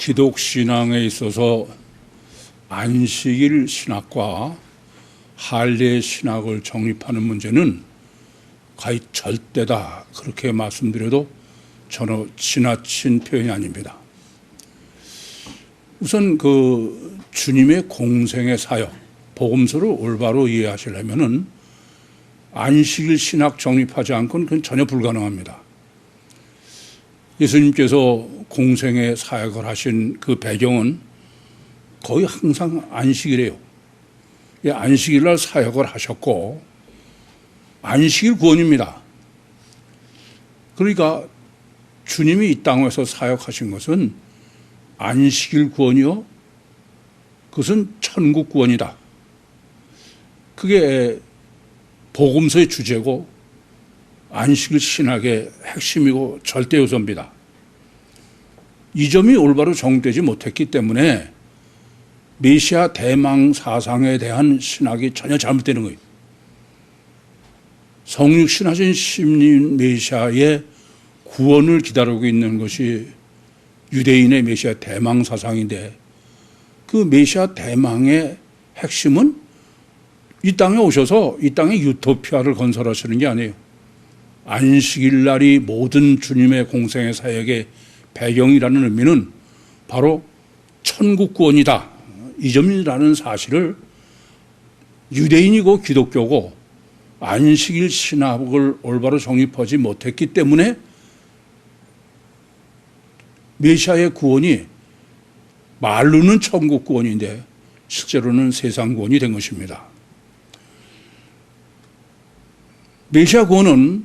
기독 신앙에 있어서 안식일 신학과 할례 신학을 정립하는 문제는 거의 절대다, 그렇게 말씀드려도 전혀 지나친 표현이 아닙니다. 우선 주님의 공생의 사역, 복음서를 올바로 이해하시려면은 안식일 신학 정립하지 않고는 그건 전혀 불가능합니다. 예수님께서 공생의 사역을 하신 그 배경은 거의 항상 안식일이에요. 안식일 날 사역을 하셨고 안식일 구원입니다. 그러니까 주님이 이 땅에서 사역하신 것은 안식일 구원이요, 그것은 천국 구원이다. 그게 복음서의 주제고 안식일 신학의 핵심이고 절대 요소입니다. 이 점이 올바로 정되지 못했기 때문에 메시아 대망 사상에 대한 신학이 전혀 잘못되는 거예요. 성육신하신 신인 메시아의 구원을 기다리고 있는 것이 유대인의 메시아 대망 사상인데, 그 메시아 대망의 핵심은 이 땅에 오셔서 이 땅에 유토피아를 건설하시는 게 아니에요. 안식일 날이 모든 주님의 공생의 사역의 배경이라는 의미는 바로 천국 구원이다, 이 점이라는 사실을 유대인이고 기독교고 안식일 신학을 올바로 정립하지 못했기 때문에 메시아의 구원이 말로는 천국 구원인데 실제로는 세상 구원이 된 것입니다. 메시아 구원은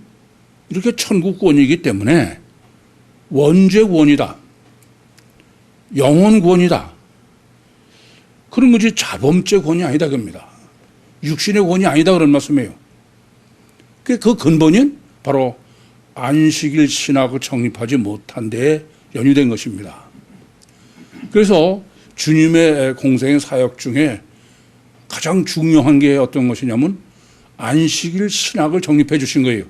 이렇게 천국 구원이기 때문에 원죄 구원이다, 영혼 구원이다, 그런 것이 자범죄 구원이 아니다 그럽니다. 육신의 구원이 아니다 그런 말씀이에요. 그 근본은 바로 안식일 신학을 정립하지 못한 데에 연유된 것입니다. 그래서 주님의 공생의 사역 중에 가장 중요한 게 어떤 것이냐면 안식일 신학을 정립해 주신 거예요.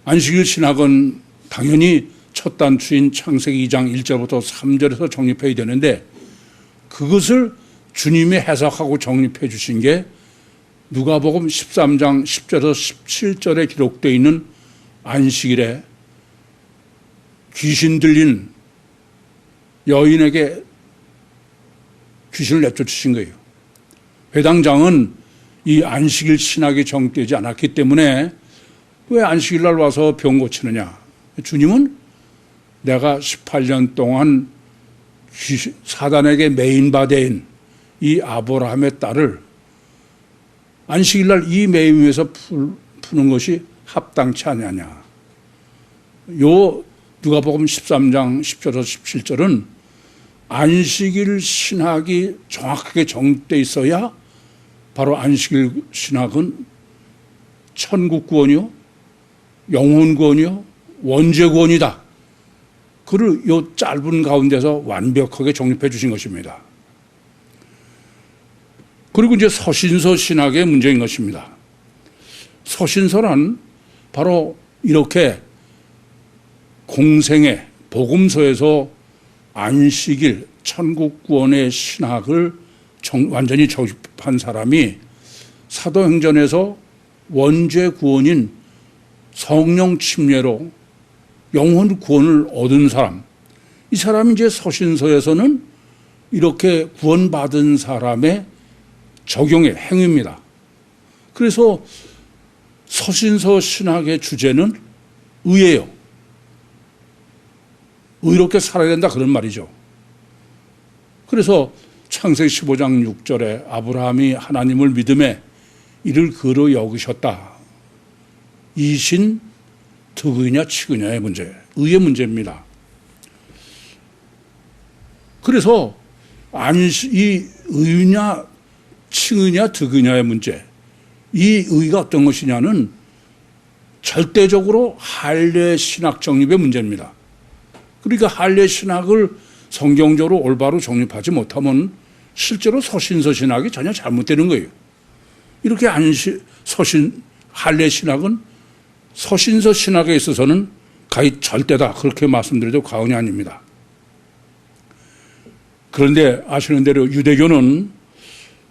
안식일 신학은 당연히 첫 단추인 창세기 2장 1절부터 3절에서 정립해야 되는데, 그것을 주님이 해석하고 정립해 주신 게 누가복음 13장 10절에서 17절에 기록되어 있는 안식일에 귀신 들린 여인에게 귀신을 내쫓으신 거예요. 회당장은 이 안식일 신학이 정립되지 않았기 때문에 왜 안식일 날 와서 병 고치느냐. 주님은 내가 18년 동안 사단에게 매인바대인 이 아브라함의 딸을 안식일 날 이 매임에서 푸는 것이 합당치 않느냐. 요 누가복음 13장 10절에서 17절은 안식일 신학이 정확하게 정립되어 있어야 바로 안식일 신학은 천국 구원이요, 영혼 구원이요, 원죄 구원이다. 그를 요 짧은 가운데서 완벽하게 정립해 주신 것입니다. 그리고 이제 서신서 신학의 문제인 것입니다. 서신서란 바로 이렇게 공생의 복음서에서 안식일 천국 구원의 신학을 완전히 정립한 사람이 사도행전에서 원죄 구원인 성령 침례로 영혼 구원을 얻은 사람, 이 사람이 이제 서신서에서는 이렇게 구원받은 사람의 적용의 행위입니다. 그래서 서신서 신학의 주제는 의예요. 의롭게 살아야 된다, 그런 말이죠. 그래서 창세기 15장 6절에 아브라함이 하나님을 믿음에 이를 그로 여기셨다. 이신 득의냐 치의냐의 문제, 의의 문제입니다. 그래서 이 의냐 치의냐 득의냐의 문제, 이 의가 어떤 것이냐는 절대적으로 할례 신학 정립의 문제입니다. 그러니까 할례 신학을 성경적으로 올바로 정립하지 못하면 실제로 서신서 신학이 전혀 잘못되는 거예요. 이렇게 할례 신학은 서신서 신학에 있어서는 거의 절대다, 그렇게 말씀드려도 과언이 아닙니다. 그런데 아시는 대로 유대교는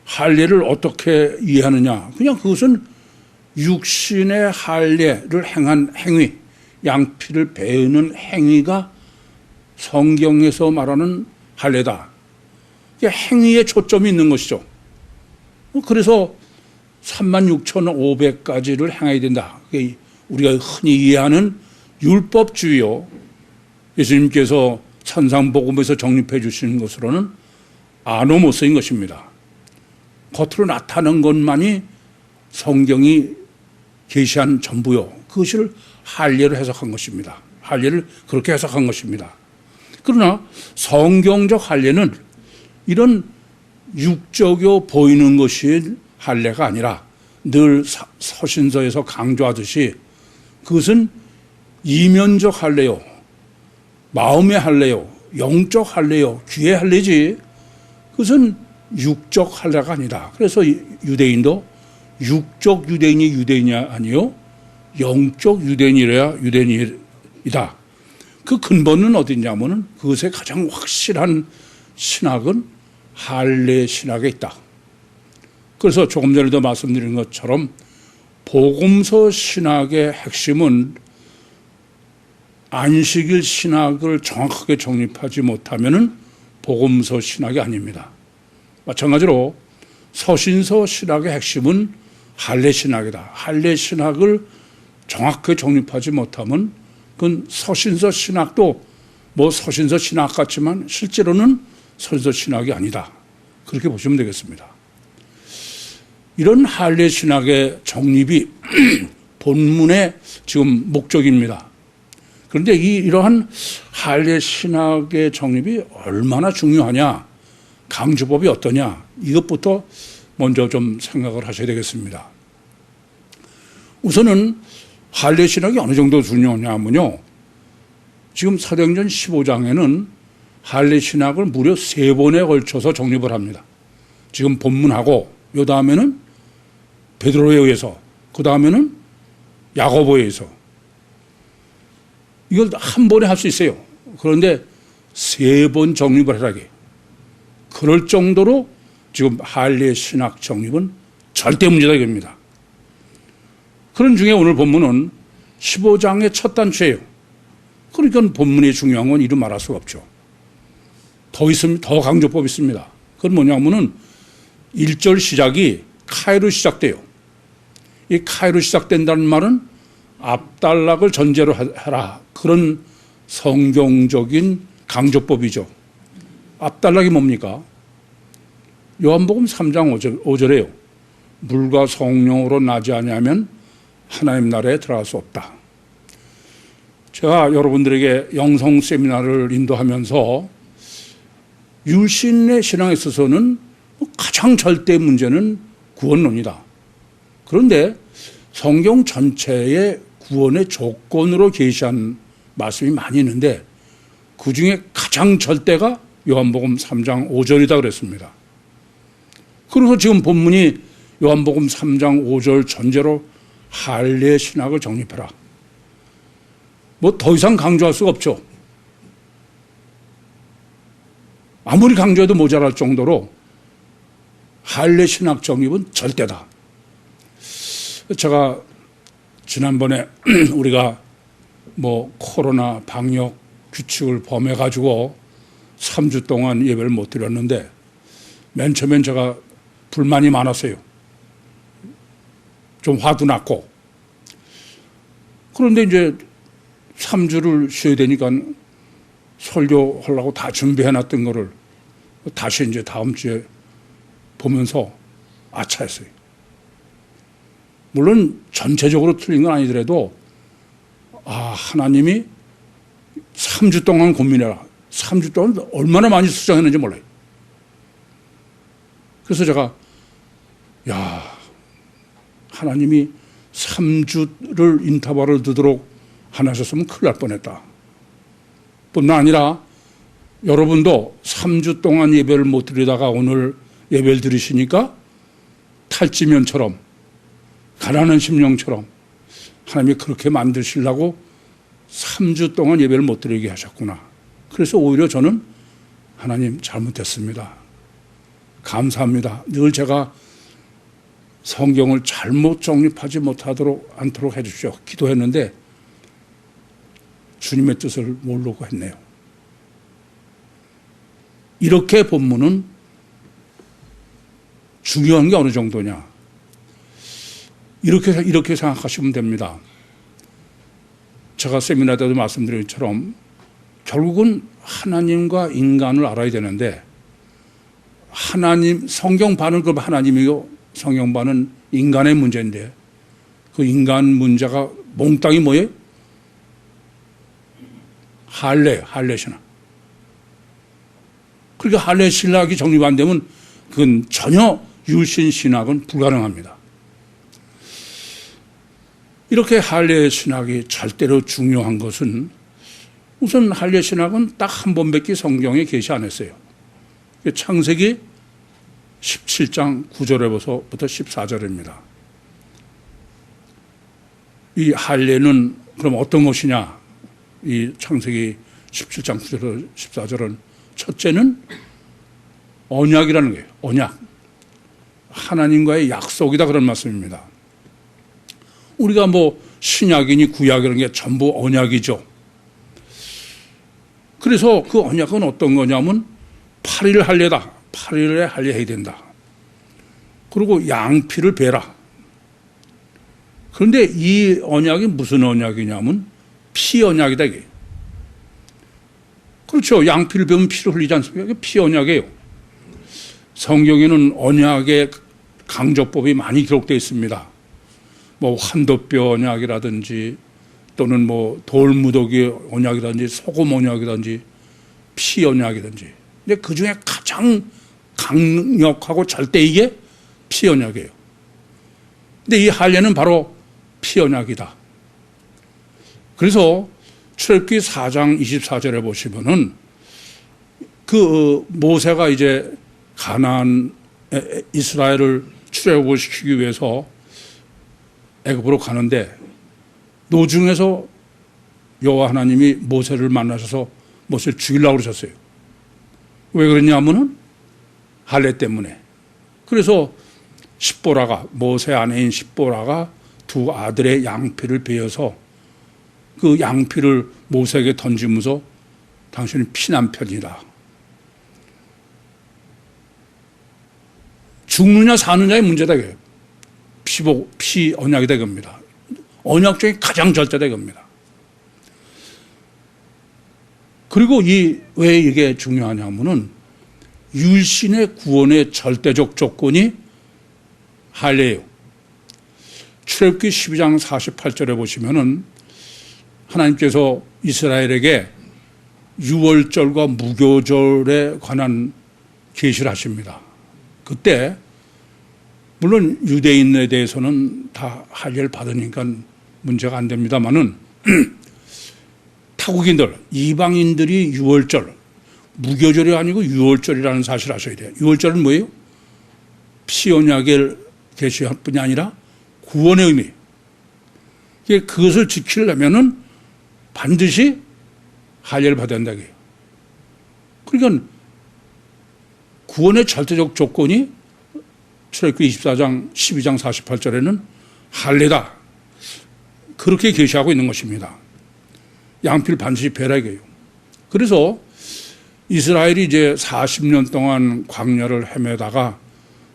할례를 어떻게 이해하느냐. 그냥 그것은 육신의 할례를 행한 행위, 양피를 베는 행위가 성경에서 말하는 할례다. 행위에 초점이 있는 것이죠. 그래서 36,500가지를 행해야 된다. 우리가 흔히 이해하는 율법주의요. 예수님께서 산상복음에서 정립해 주시는 것으로는 아노모스인 것입니다. 겉으로 나타난 것만이 성경이 계시한 전부요. 그것을 할례로 해석한 것입니다. 할례를 그렇게 해석한 것입니다. 그러나 성경적 할례는 이런 육적으로 보이는 것이 할례가 아니라 늘 서신서에서 강조하듯이 그것은 이면적 할례요, 마음의 할례요, 영적 할례요, 귀의 할례지 그것은 육적 할례가 아니다. 그래서 유대인도 육적 유대인이 유대인이 아니요 영적 유대인이래야 유대인이다. 그 근본은 어디냐면은 그것의 가장 확실한 신학은 할례 신학에 있다. 그래서 조금 전에도 말씀드린 것처럼 복음서 신학의 핵심은 안식일 신학을 정확하게 정립하지 못하면은 복음서 신학이 아닙니다. 마찬가지로 서신서 신학의 핵심은 할례 신학이다. 할례 신학을 정확하게 정립하지 못하면 그건 서신서 신학도 뭐 서신서 신학 같지만 실제로는 서신서 신학이 아니다. 그렇게 보시면 되겠습니다. 이런 할례 신학의 정립이 본문의 지금 목적입니다. 그런데 이러한 할례 신학의 정립이 얼마나 중요하냐, 강주법이 어떠냐, 이것부터 먼저 좀 생각을 하셔야 되겠습니다. 우선은 할례 신학이 어느 정도 중요하냐면요, 지금 사도행전 15장에는 할례 신학을 무려 3번에 걸쳐서 정립을 합니다. 지금 본문하고 요 다음에는 베드로에 의해서, 그 다음에는 야고보에 의해서. 이걸 한 번에 할 수 있어요. 그런데 3번 정립을 하라게. 그럴 정도로 지금 할례 신학 정립은 절대 문제다 이겁니다. 그런 중에 오늘 본문은 15장의 첫 단추예요. 그러니까 본문이 중요한 건 이루 말할 수가 없죠. 더 강조법이 있습니다. 그건 뭐냐면은 1절 시작이 카이로 시작돼요. 이 카이로 시작된다는 말은 앞단락을 전제로 하라. 그런 성경적인 강조법이죠. 앞단락이 뭡니까? 요한복음 3장 5절에요. 물과 성령으로 나지 아니하면 하나님 나라에 들어갈 수 없다. 제가 여러분들에게 영성 세미나를 인도하면서 유신의 신앙에 있어서는 가장 절대 문제는 구원론이다. 그런데 성경 전체의 구원의 조건으로 계시한 말씀이 많이 있는데 그중에 가장 절대가 요한복음 3장 5절이다 그랬습니다. 그래서 지금 본문이 요한복음 3장 5절 전제로 할례 신학을 정립해라. 뭐 더 이상 강조할 수가 없죠. 아무리 강조해도 모자랄 정도로 할례 신학 정립은 절대다. 제가 지난번에 우리가 뭐 코로나 방역 규칙을 범해가지고 3주 동안 예배를 못 드렸는데 맨 처음엔 제가 불만이 많았어요. 좀 화도 났고. 그런데 이제 3주를 쉬어야 되니까 설교하려고 다 준비해놨던 거를 다시 이제 다음 주에 보면서 아차했어요. 물론 전체적으로 틀린 건 아니더라도 하나님이 3주 동안 고민해라. 3주 동안 얼마나 많이 수정했는지 몰라요. 그래서 제가 하나님이 3주를 인터벌을 두도록 하셨으면 큰일 날 뻔했다. 뿐만 아니라 여러분도 3주 동안 예배를 못 드리다가 오늘 예배를 드리시니까 탈지면처럼 가난한 심령처럼 하나님이 그렇게 만드시려고 3주 동안 예배를 못 드리게 하셨구나. 그래서 오히려 저는 하나님 잘못했습니다. 감사합니다. 늘 제가 성경을 잘못 정립하지 못하도록 않도록 해주십시오. 기도했는데 주님의 뜻을 모르고 했네요. 이렇게 본문은 중요한 게 어느 정도냐. 이렇게 생각하시면 됩니다. 제가 세미나 때도 말씀드린 것처럼 결국은 하나님과 인간을 알아야 되는데 하나님, 성경반은 그럼 하나님이고 성경반은 인간의 문제인데 그 인간 문제가 몽땅이 뭐예요? 할례 신학. 그러니까 할례 신학이 정립 안 되면 그건 전혀 율신 신학은 불가능합니다. 이렇게 할례 신학이 절대로 중요한 것은 우선 할례 신학은 딱 한 번밖에 성경에 계시 안 했어요. 창세기 17장 9절에서부터 14절입니다. 이 할례는 그럼 어떤 것이냐? 이 창세기 17장 9절에서 14절은 첫째는 언약이라는 거예요. 언약. 하나님과의 약속이다 그런 말씀입니다. 우리가 뭐 신약이니 구약이라는 게 전부 언약이죠. 그래서 그 언약은 어떤 거냐면 8일 할례다. 8일에 할례해야 된다. 그리고 양피를 베라. 그런데 이 언약이 무슨 언약이냐면 피 언약이다 이게. 그렇죠. 양피를 베면 피를 흘리지 않습니까? 이게 피 언약이에요. 성경에는 언약의 강조법이 많이 기록되어 있습니다. 뭐 환도뼈 언약이라든지 또는 뭐 돌무더기 언약이라든지 소금 언약이라든지 피 언약이라든지. 근데 그 중에 가장 강력하고 절대 이게 피 언약이에요. 근데 이 할례는 바로 피 언약이다. 그래서 출애굽기 4장 24절에 보시면은 그 모세가 이제 가나안 이스라엘을 출애굽을 시키기 위해서 애굽으로 가는데 노중에서 여호와 하나님이 모세를 만나셔서 모세를 죽이려고 그러셨어요. 왜 그랬냐면은 할례 때문에. 그래서 십보라가 모세 아내인 십보라가 두 아들의 양피를 베어서 그 양피를 모세에게 던지면서 당신은 피난편이다. 죽느냐 사느냐의 문제다. 피 언약이다 이겁니다. 언약 중에 가장 절대다 이겁니다. 그리고 왜 이게 중요하냐면은 율신의 구원의 절대적 조건이 할례예요. 출애굽기 12장 48절에 보시면은 하나님께서 이스라엘에게 유월절과 무교절에 관한 계시를 하십니다. 그때 물론 유대인에 대해서는 다 할례를 받으니까 문제가 안 됩니다만은 타국인들, 이방인들이 유월절, 무교절이 아니고 유월절이라는 사실을 아셔야 돼요. 유월절은 뭐예요? 피 언약을 계시할 뿐이 아니라 구원의 의미. 그것을 지키려면은 반드시 할례를 받아야 된다. 그러니까 구원의 절대적 조건이 출애굽기 24장 12장 48절에는 할례다. 그렇게 계시하고 있는 것입니다. 양피를 반드시 베라 이거예요. 그래서 이스라엘이 이제 40년 동안 광야를 헤매다가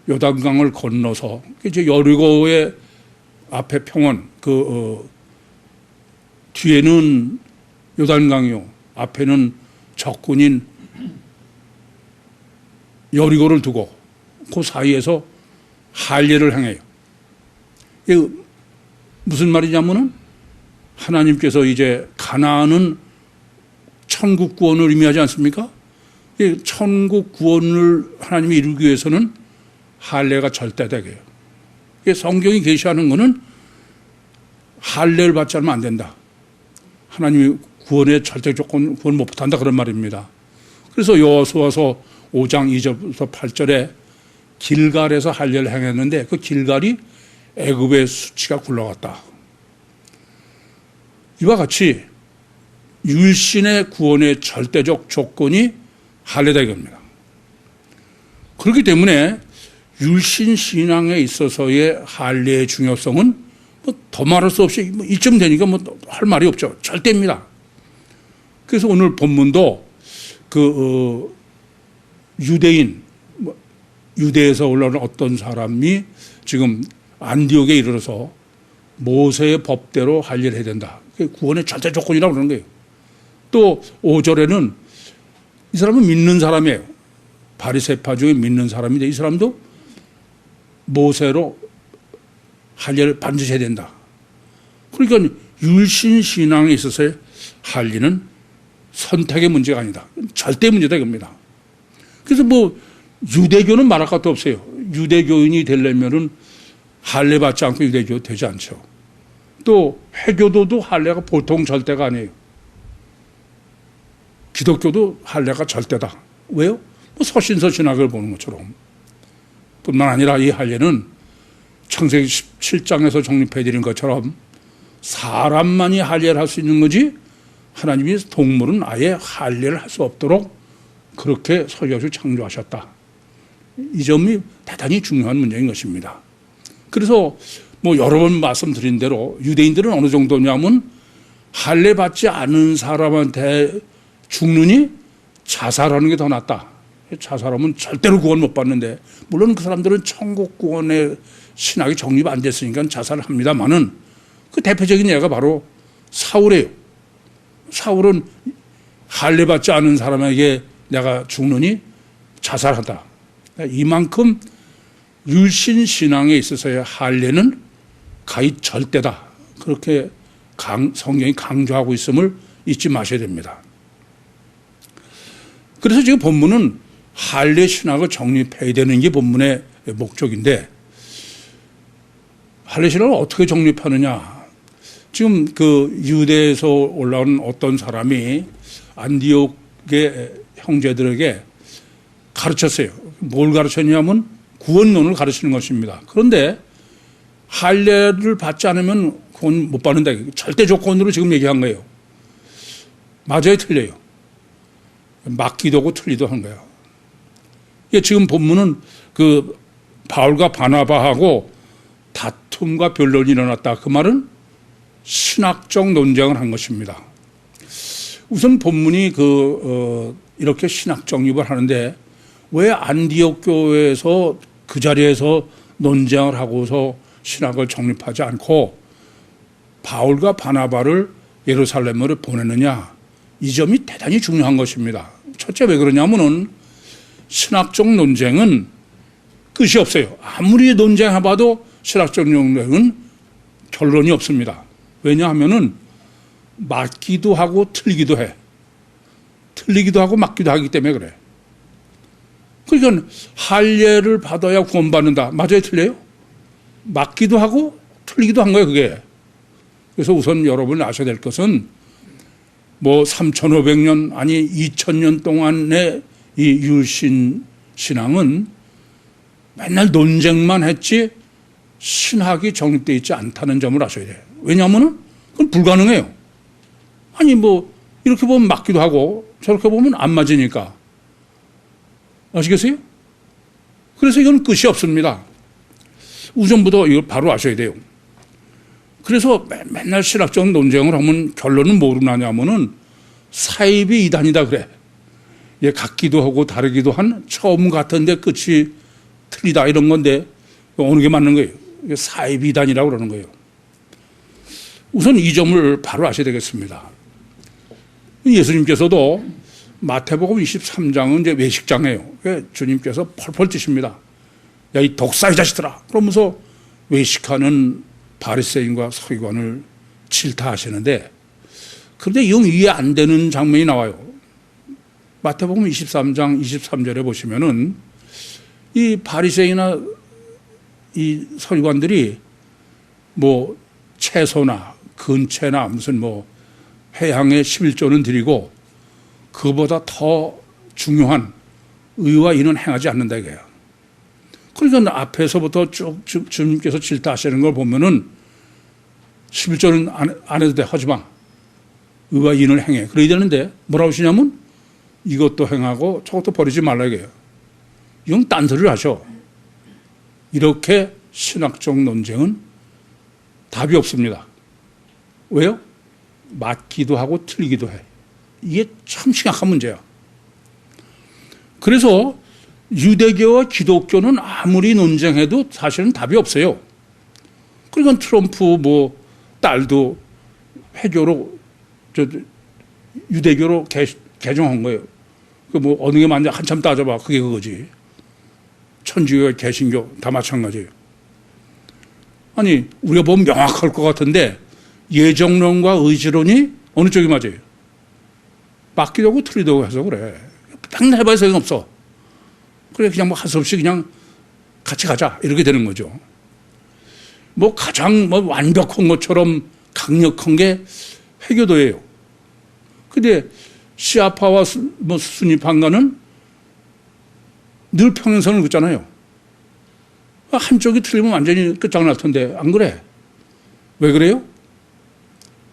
요단강을 건너서 이제 여리고의 앞에 평원 뒤에는 요단강이요. 앞에는 적군인 여리고를 두고 그 사이에서 할례를 행해요. 이게 무슨 말이냐면은 하나님께서 이제 가나안은 천국 구원을 의미하지 않습니까? 천국 구원을 하나님이 이루기 위해서는 할례가 절대되게요. 성경이 계시하는 것은 할례를 받지 않으면 안 된다. 하나님이 구원의 절대 조건 구원 못 한다 그런 말입니다. 그래서 여호수아서 5장 2절부터 8절에 길갈에서 할례를 행했는데 그 길갈이 애굽의 수치가 굴러갔다. 이와 같이 율신의 구원의 절대적 조건이 할례다 이겁니다. 그렇기 때문에 율신 신앙에 있어서의 할례의 중요성은 뭐 더 말할 수 없이 뭐 이쯤 되니까 뭐 할 말이 없죠. 절대입니다. 그래서 오늘 본문도 유대인, 유대에서 올라오는 어떤 사람이 지금 안디옥에 이르러서 모세의 법대로 할례를 해야 된다. 그게 구원의 절대 조건이라고 그러는 거예요. 또 5절에는 이 사람은 믿는 사람이에요. 바리새파 중에 믿는 사람인데 이 사람도 모세로 할례를 반드시 해야 된다. 그러니까 율신 신앙에 있어서의 할례는 선택의 문제가 아니다. 절대 문제다 이겁니다. 그래서 뭐 유대교는 말할 것도 없어요. 유대교인이 되려면은 할례 받지 않고 유대교 되지 않죠. 또 회교도도 할례가 보통 절대가 아니에요. 기독교도 할례가 절대다. 왜요? 뭐 서신서 신학을 보는 것처럼. 뿐만 아니라 이 할례는 창세기 17장에서 정립해드린 것처럼 사람만이 할례를 할 수 있는 거지 하나님이 동물은 아예 할례를 할 수 없도록 그렇게 서기없이 창조하셨다. 이 점이 대단히 중요한 문제인 것입니다. 그래서 뭐 여러 번 말씀드린 대로 유대인들은 어느 정도냐면 할례 받지 않은 사람한테 죽느니 자살하는 게 더 낫다. 자살하면 절대로 구원 못 받는데 물론 그 사람들은 천국 구원의 신학이 정립 안 됐으니까 자살을 합니다만은 그 대표적인 예가 바로 사울이에요. 사울은 할례 받지 않은 사람에게 내가 죽느니 자살한다. 이만큼 율신 신앙에 있어서의 할례는 가히 절대다. 그렇게 성경이 강조하고 있음을 잊지 마셔야 됩니다. 그래서 지금 본문은 할례 신학을 정립해야 되는 게 본문의 목적인데 할례 신학을 어떻게 정립하느냐. 지금 그 유대에서 올라온 어떤 사람이 안디옥의 형제들에게 가르쳤어요. 뭘 가르쳤냐면 구원론을 가르치는 것입니다. 그런데 할례를 받지 않으면 구원 못 받는다. 절대 조건으로 지금 얘기한 거예요. 맞아요, 틀려요? 맞기도 하고 틀리도 한 거예요. 지금 본문은 그 바울과 바나바하고 다툼과 변론이 일어났다. 그 말은 신학적 논쟁을 한 것입니다. 우선 본문이 이렇게 신학 정립을 하는데 왜 안디옥 교회에서 그 자리에서 논쟁을 하고서 신학을 정립하지 않고 바울과 바나바를 예루살렘으로 보내느냐. 이 점이 대단히 중요한 것입니다. 첫째 왜 그러냐면은 신학적 논쟁은 끝이 없어요. 아무리 논쟁해봐도 신학적 논쟁은 결론이 없습니다. 왜냐하면은 맞기도 하고 틀리기도 해. 틀리기도 하고 맞기도 하기 때문에 그래. 그러니까 할례를 받아야 구원받는다. 맞아요, 틀려요? 맞기도 하고 틀리기도 한 거예요, 그게. 그래서 우선 여러분 아셔야 될 것은 뭐 3,500년 아니 2,000년 동안의 이 율신 신앙은 맨날 논쟁만 했지 신학이 정립되어 있지 않다는 점을 아셔야 돼요. 왜냐하면 그건 불가능해요. 아니 뭐 이렇게 보면 맞기도 하고 저렇게 보면 안 맞으니까. 아시겠어요? 그래서 이건 끝이 없습니다. 우선부터 이걸 바로 아셔야 돼요. 그래서 맨날 신학적 논쟁을 하면 결론은 뭐로 나냐면은 사입이 이단이다 그래. 예, 같기도 하고 다르기도 한 처음 같은데 끝이 틀리다 이런 건데 어느 게 맞는 거예요? 사입이 이단이라고 그러는 거예요. 우선 이 점을 바로 아셔야 되겠습니다. 예수님께서도 마태복음 23장은 이제 외식장이에요. 주님께서 펄펄 뛰십니다. 야, 이 독사의 자식들아. 그러면서 외식하는 바리새인과 서기관을 질타하시는데 그런데 영 이해 안 되는 장면이 나와요. 마태복음 23장 23절에 보시면은 이 바리새인이나 이 서기관들이 뭐 채소나 근채나 무슨 뭐 회향의 11조는 드리고 그보다 더 중요한 의와 인은 행하지 않는다 이거예요. 그러니까 앞에서부터 쭉 주님께서 질타하시는 걸 보면은 11조는 안 해도 돼. 하지 마. 의와 인을 행해. 그래야 되는데 뭐라고 하시냐면 이것도 행하고 저것도 버리지 말라 이게요. 이건 딴소리를 하셔. 이렇게 신학적 논쟁은 답이 없습니다. 왜요? 맞기도 하고 틀리기도 해. 이게 참 심각한 문제야. 그래서 유대교와 기독교는 아무리 논쟁해도 사실은 답이 없어요. 그러니까 트럼프 딸도 회교로 유대교로 개종한 거예요. 어느 게 맞냐 한참 따져봐. 그게 그거지. 천주교, 개신교 다 마찬가지예요. 아니 우리가 보면 명확할 것 같은데 예정론과 의지론이 어느 쪽이 맞아요? 맞기도 하고 틀리도 하고 해서 그래. 딱 해봐야 소용없어. 그래 그냥 할 수 없이 그냥 같이 가자 이렇게 되는 거죠. 가장 완벽한 것처럼 강력한 게 회교도예요. 근데 시아파와 순위파인가는 늘 평행선을 긋잖아요. 한쪽이 틀리면 완전히 끝장날 텐데 안 그래? 왜 그래요?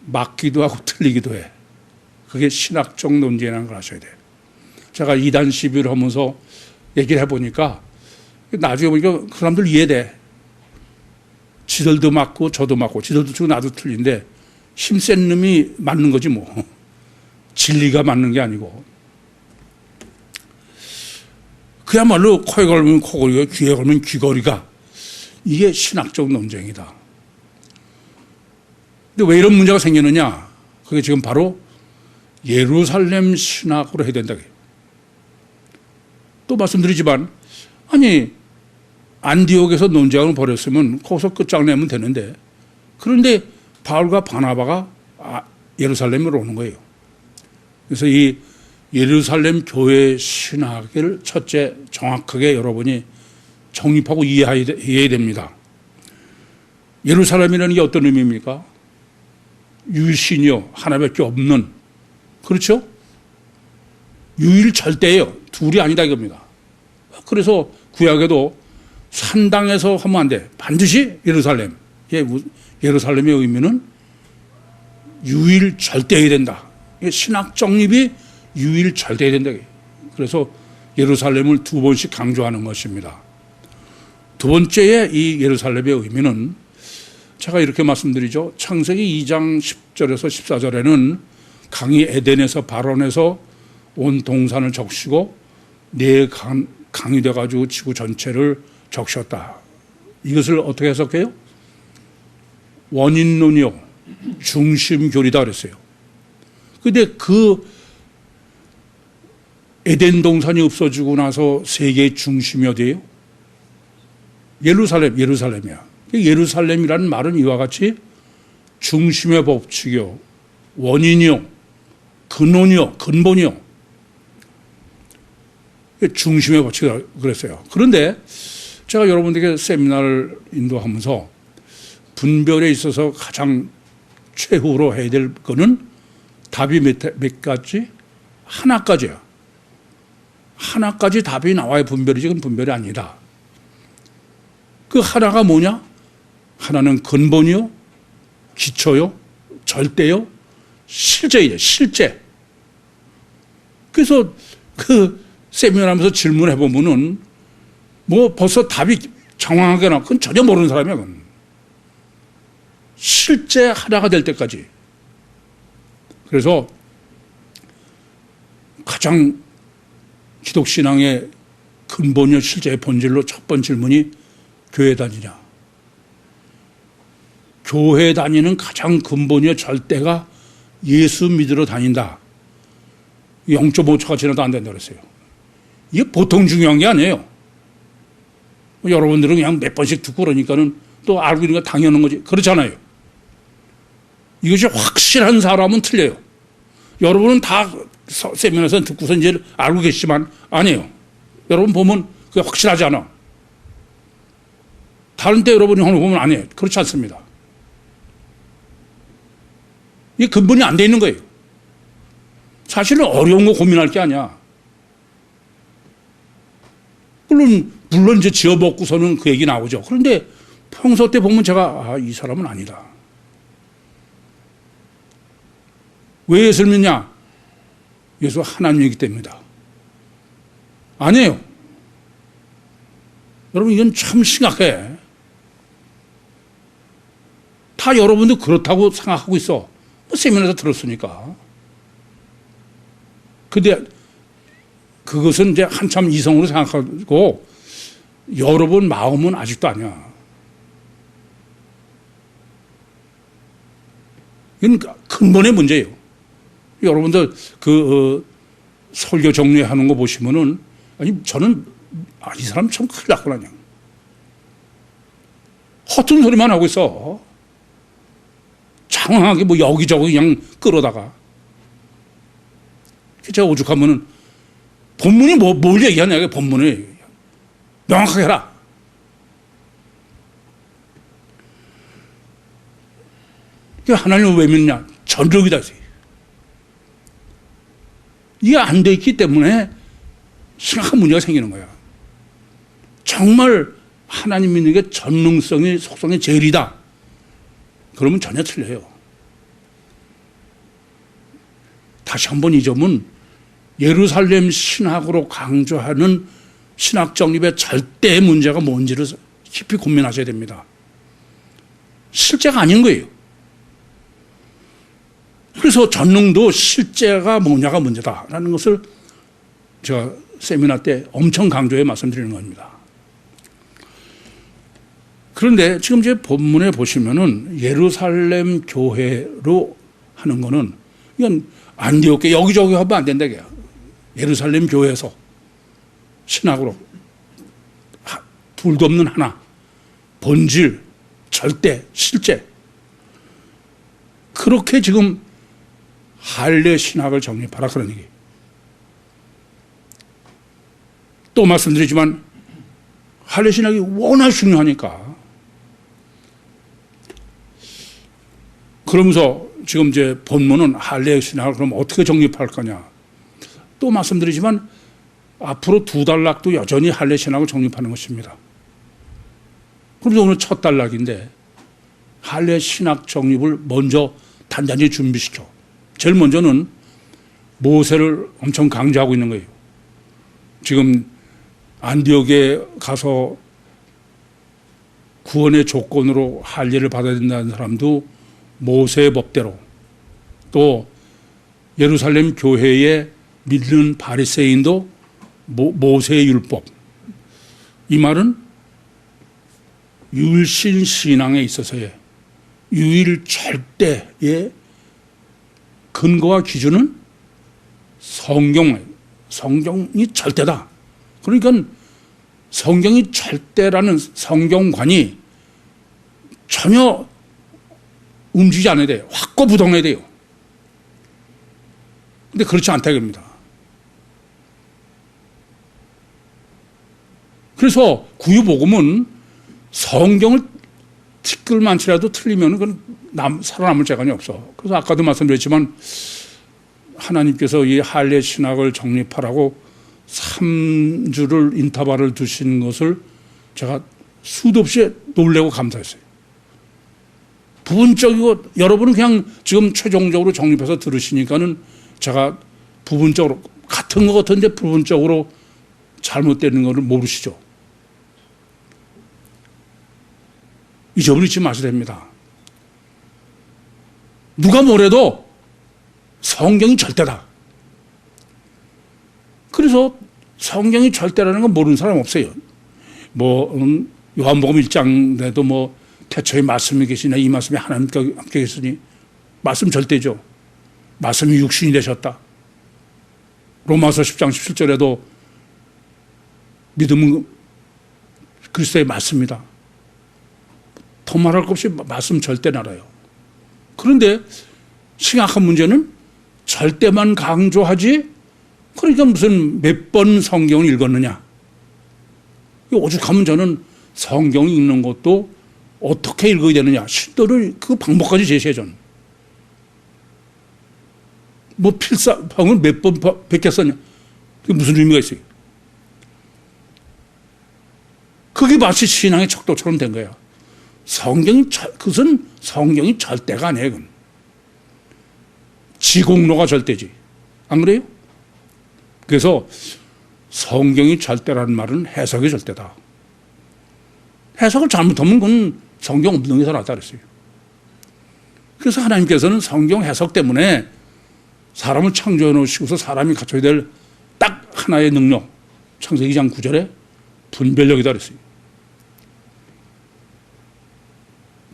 맞기도 하고 틀리기도 해. 그게 신학적 논쟁이라는 걸 아셔야 돼요. 제가 이단 시비를 하면서 얘기를 해보니까 나중에 보니까 그 사람들 이해돼. 지들도 맞고 저도 맞고 지들도 틀리고 나도 틀린데 힘센 놈이 맞는 거지 뭐. 진리가 맞는 게 아니고. 그야말로 코에 걸면 코걸이가 귀에 걸면 귀걸이가 이게 신학적 논쟁이다. 근데 왜 이런 문제가 생기느냐? 그게 지금 바로 예루살렘 신학으로 해야 된다. 또 말씀드리지만 아니 안디옥에서 논쟁을 벌였으면 거기서 끝장내면 되는데 그런데 바울과 바나바가 예루살렘으로 오는 거예요. 그래서 이 예루살렘 교회 신학을 첫째 정확하게 여러분이 정립하고 이해해야 됩니다. 예루살렘이라는 게 어떤 의미입니까? 유일신이요. 하나밖에 없는. 그렇죠? 유일절대예요. 둘이 아니다 이겁니다. 그래서 구약에도 산당에서 하면 안 돼. 반드시 예루살렘. 예루살렘의 의미는 유일절대해야 된다. 신학 정립이 유일절대해야 된다. 그래서 예루살렘을 두 번씩 강조하는 것입니다. 두 번째의 이 예루살렘의 의미는 제가 이렇게 말씀드리죠. 창세기 2장 10절에서 14절에는 강이 에덴에서 발원해서 온 동산을 적시고 네 강이 돼가지고 지구 전체를 적셨다. 이것을 어떻게 해석해요? 원인론이요. 중심교리다 그랬어요. 근데 그 에덴 동산이 없어지고 나서 세계의 중심이 어디예요? 예루살렘이야. 예루살렘이라는 말은 이와 같이 중심의 법칙이요. 원인이요. 근원이요. 근본이요. 중심의 법칙이라고 그랬어요. 그런데 제가 여러분들에게 세미나를 인도하면서 분별에 있어서 가장 최후로 해야 될 거는 답이 몇 가지? 하나까지야. 하나까지 답이 나와야 분별이지 그건 분별이 아니다. 그 하나가 뭐냐? 하나는 근본이요, 기초요, 절대요, 실제예요. 실제. 그래서 그 세미나하면서 질문해 보면은 벌써 답이 장황하게 나와. 그건 전혀 모르는 사람이야. 그건. 실제 하나가 될 때까지. 그래서 가장 기독신앙의 근본이요 실제의 본질로 첫 번째 질문이 교회 다니냐. 교회 다니는 가장 근본이요 절대가 예수 믿으러 다닌다. 0.5초가 지나도 안 된다 그랬어요. 이게 보통 중요한 게 아니에요. 여러분들은 그냥 몇 번씩 듣고 그러니까는 또 알고 있는 거 당연한 거지. 그렇잖아요. 이것이 확실한 사람은 틀려요. 여러분은 다 세미나에서 듣고서 이제 알고 계시지만 아니에요. 여러분 보면 그게 확실하지 않아. 다른 때 여러분이 하는 거 보면 아니에요. 그렇지 않습니다. 이게 근본이 안 돼 있는 거예요. 사실은 어려운 거 고민할 게 아니야. 물론 이제 지어먹고서는 그 얘기 나오죠. 그런데 평소 때 보면 제가 이 사람은 아니다. 왜 예수를 믿냐? 예수 하나님이기 때문이다. 아니에요. 여러분 이건 참 심각해. 다 여러분도 그렇다고 생각하고 있어. 뭐 세미나에서 들었으니까. 근데 그것은 이제 한참 이성으로 생각하고 여러분 마음은 아직도 아니야. 이건 근본의 문제예요. 여러분들 설교 정리하는 거 보시면은 아니 저는 이 사람 참 큰일 났구나 그냥. 허튼 소리만 하고 있어. 장황하게 뭐 여기저기 그냥 끌어다가. 제가 오죽하면은 본문이 뭘 얘기하냐, 본문이. 명확하게 해라. 하나님을 왜 믿냐? 전적이다. 이게 안 돼 있기 때문에 심각한 문제가 생기는 거야. 정말 하나님 믿는 게 전능성이 속성의 제일이다. 그러면 전혀 틀려요. 다시 한번 이 점은 예루살렘 신학으로 강조하는 신학 정립의 절대의 문제가 뭔지를 깊이 고민하셔야 됩니다. 실제가 아닌 거예요. 그래서 전능도 실제가 뭐냐가 문제다라는 것을 제가 세미나 때 엄청 강조해 말씀드리는 겁니다. 그런데 지금 제 본문에 보시면은 예루살렘 교회로 하는 거는 이건 안디옥 여기저기 하면 안 된다. 예루살렘 교회에서 신학으로 둘도 없는 하나, 본질, 절대, 실제. 그렇게 지금 할례 신학을 정립하라 그런 얘기. 또 말씀드리지만 할례 신학이 워낙 중요하니까. 그러면서 지금 이제 본문은 할례 신학을 그럼 어떻게 정립할 거냐. 또 말씀드리지만 앞으로 두 단락도 여전히 할례 신학을 정립하는 것입니다. 그래서 오늘 첫 단락인데 할례 신학 정립을 먼저 단단히 준비시켜. 제일 먼저는 모세를 엄청 강조하고 있는 거예요. 지금 안디옥에 가서 구원의 조건으로 할례를 받아야 된다는 사람도 모세의 법대로, 또 예루살렘 교회에 믿는 바리새인도 모세의 율법. 이 말은 유일신 신앙에 있어서의 유일 절대의 근거와 기준은 성경이 절대다. 그러니까 성경이 절대라는 성경관이 전혀 움직이지 않아야 돼요. 확고부동해야 돼요. 근데 그렇지 않다 이겁니다. 그래서 구유복음은 성경을 티끌만치라도 틀리면 그건 살아남을 재간이 없어. 그래서 아까도 말씀드렸지만 하나님께서 이 할례 신학을 정립하라고 3주를 인터벌을 두신 것을 제가 수도 없이 놀라고 감사했어요. 부분적이고 여러분은 그냥 지금 최종적으로 정립해서 들으시니까는 제가 부분적으로 같은 것 같은데 부분적으로 잘못되는 것을 모르시죠. 이 점을 잊지 마셔야 됩니다. 누가 뭐래도 성경이 절대다. 그래서 성경이 절대라는 건 모르는 사람 없어요. 요한복음 1장에도 태초에 말씀이 계시냐, 이 말씀이 하나님과 함께 계시니 말씀 절대죠. 말씀이 육신이 되셨다. 로마서 10장 17절에도 믿음은 그리스도의 말씀이다. 더 말할 것 없이 말씀 절대는 알아요. 그런데 심각한 문제는 절대만 강조하지, 그러니까 무슨 몇 번 성경을 읽었느냐. 오죽하면 저는 성경 읽는 것도 어떻게 읽어야 되느냐. 신도를 그 방법까지 제시해 전. 필사병을 몇 번 베꼈었냐. 그게 무슨 의미가 있어요. 그게 마치 신앙의 척도처럼 된 거야. 그것은 성경이 절대가 아니에요. 그건. 지공로가 절대지. 안 그래요? 그래서 성경이 절대라는 말은 해석이 절대다. 해석을 잘못하면 그건 성경 없는 데서 나왔다 그랬어요. 그래서 하나님께서는 성경 해석 때문에 사람을 창조해 놓으시고서 사람이 갖춰야 될 딱 하나의 능력, 창세기 2장 9절에 분별력이다 그랬어요.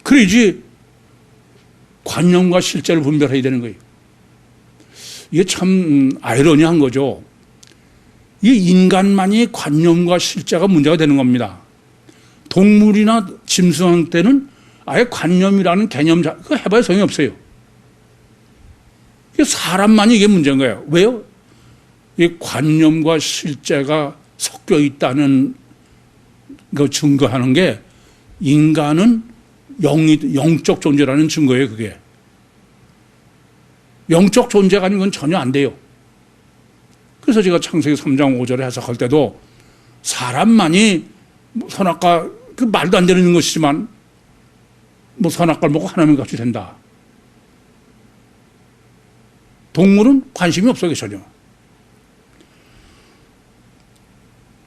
그래야지 관념과 실제를 분별해야 되는 거예요. 이게 참 아이러니한 거죠. 이 인간만이 관념과 실제가 문제가 되는 겁니다. 동물이나 짐승한테는 아예 관념이라는 개념, 그거 해봐야 소용이 없어요. 사람만이 이게 문제인 거예요. 왜요? 이 관념과 실제가 섞여 있다는 거 증거하는 게 인간은 영적 존재라는 증거예요, 그게. 영적 존재가 아닌 건 전혀 안 돼요. 그래서 제가 창세기 3장 5절에 해석할 때도 사람만이 선악과, 그 말도 안 되는 것이지만 선악과를 먹고 하나님 같이 된다. 동물은 관심이 없어요, 전혀.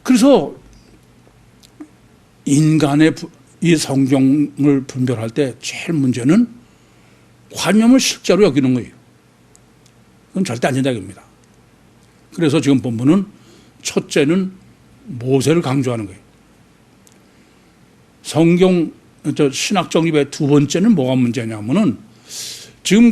그래서 인간의 이 성경을 분별할 때 제일 문제는 관념을 실제로 여기는 거예요. 그건 절대 안 된다 이겁니다. 그래서 지금 본문은 첫째는 모세를 강조하는 거예요. 성경 신학 정립의 두 번째는 뭐가 문제냐면은 지금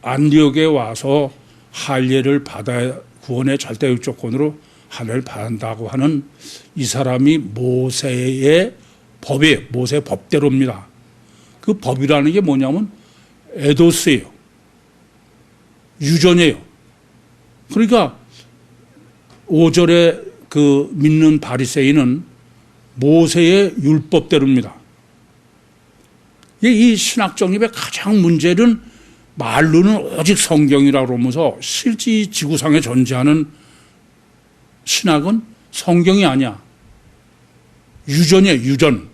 안디옥에 와서 할례를 받아야 구원의 절대 조건으로 할례를 받는다고 하는 이 사람이 모세의 법이에요. 모세의 법대로입니다. 그 법이라는 게 뭐냐면 에도스예요. 유전이에요. 그러니까 5절에 그 믿는 바리새인은 모세의 율법대로입니다. 이 신학 정립의 가장 문제는 말로는 오직 성경이라고 그러면서 실제 지구상에 존재하는 신학은 성경이 아니야. 유전이에요, 유전.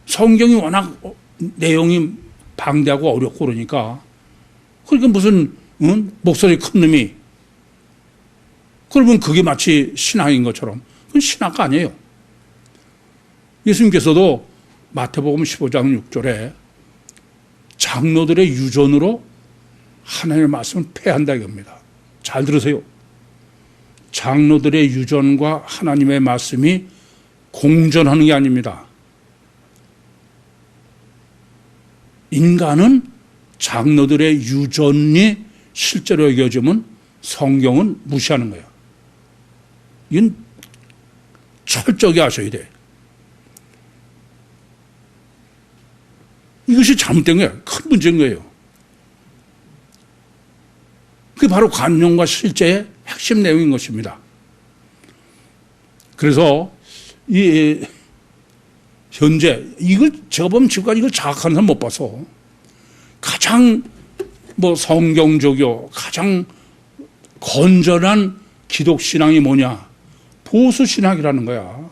성경이 워낙 내용이 방대하고 어렵고 그러니까 무슨 목소리 큰 놈이 그러면 그게 마치 신학인 것처럼 그건 신학가 아니에요. 예수님께서도 마태복음 15장 6절에 장로들의 유전으로 하나님의 말씀을 폐한다 이겁니다. 잘 들으세요. 장로들의 유전과 하나님의 말씀이 공존하는 게 아닙니다. 인간은 장로들의 유전이 실제로 여겨지면 성경은 무시하는 거예요. 이건 철저히 아셔야 돼. 이것이 잘못된 거예요. 큰 문제인 거예요. 그게 바로 관념과 실제의 핵심 내용인 것입니다. 그래서 현재 이걸 제가 보면 지금까지 이걸 자각하는 사람 못 봐서 가장 성경적이요 가장 건전한 기독신앙이 뭐냐? 보수신학이라는 거야.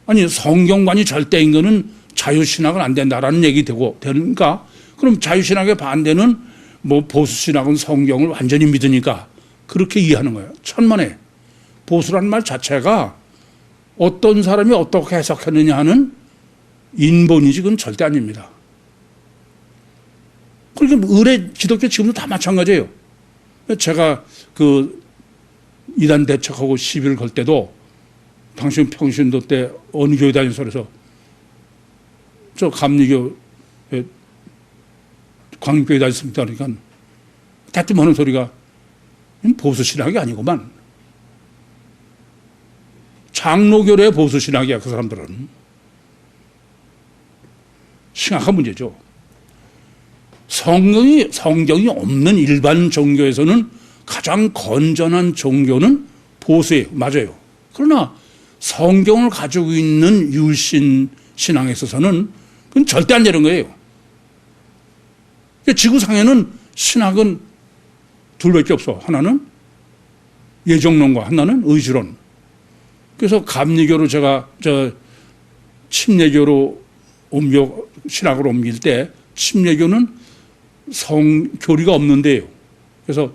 아니 성경관이 절대인 거는 자유신학은 안 된다라는 얘기 되는가? 그럼 자유신학의 반대는 보수신학은 성경을 완전히 믿으니까 그렇게 이해하는 거예요. 천만에. 보수라는 말 자체가 어떤 사람이 어떻게 해석했느냐 하는 인본이지 그건 절대 아닙니다. 그러니까 의례 기독교 지금도 다 마찬가지예요. 제가 이단 대책하고 시비를 걸 때도 당신 평신도 때 어느 교회 다니면서 그래서 저 감리교 광교회 다녔습니다. 그러니까 대뜸 하는 소리가 보수신학이 아니구만. 장로교례 보수신학이야 그 사람들은. 심각한 문제죠. 성경이 없는 일반 종교에서는 가장 건전한 종교는 보수예요. 맞아요. 그러나 성경을 가지고 있는 율신 신앙에 있어서는 그건 절대 안 되는 거예요. 지구상에는 신학은 둘밖에 없어. 하나는 예정론과 하나는 의지론. 그래서 감리교로 제가 침례교로 신학으로 옮길 때 침례교는 교리가 없는데요. 그래서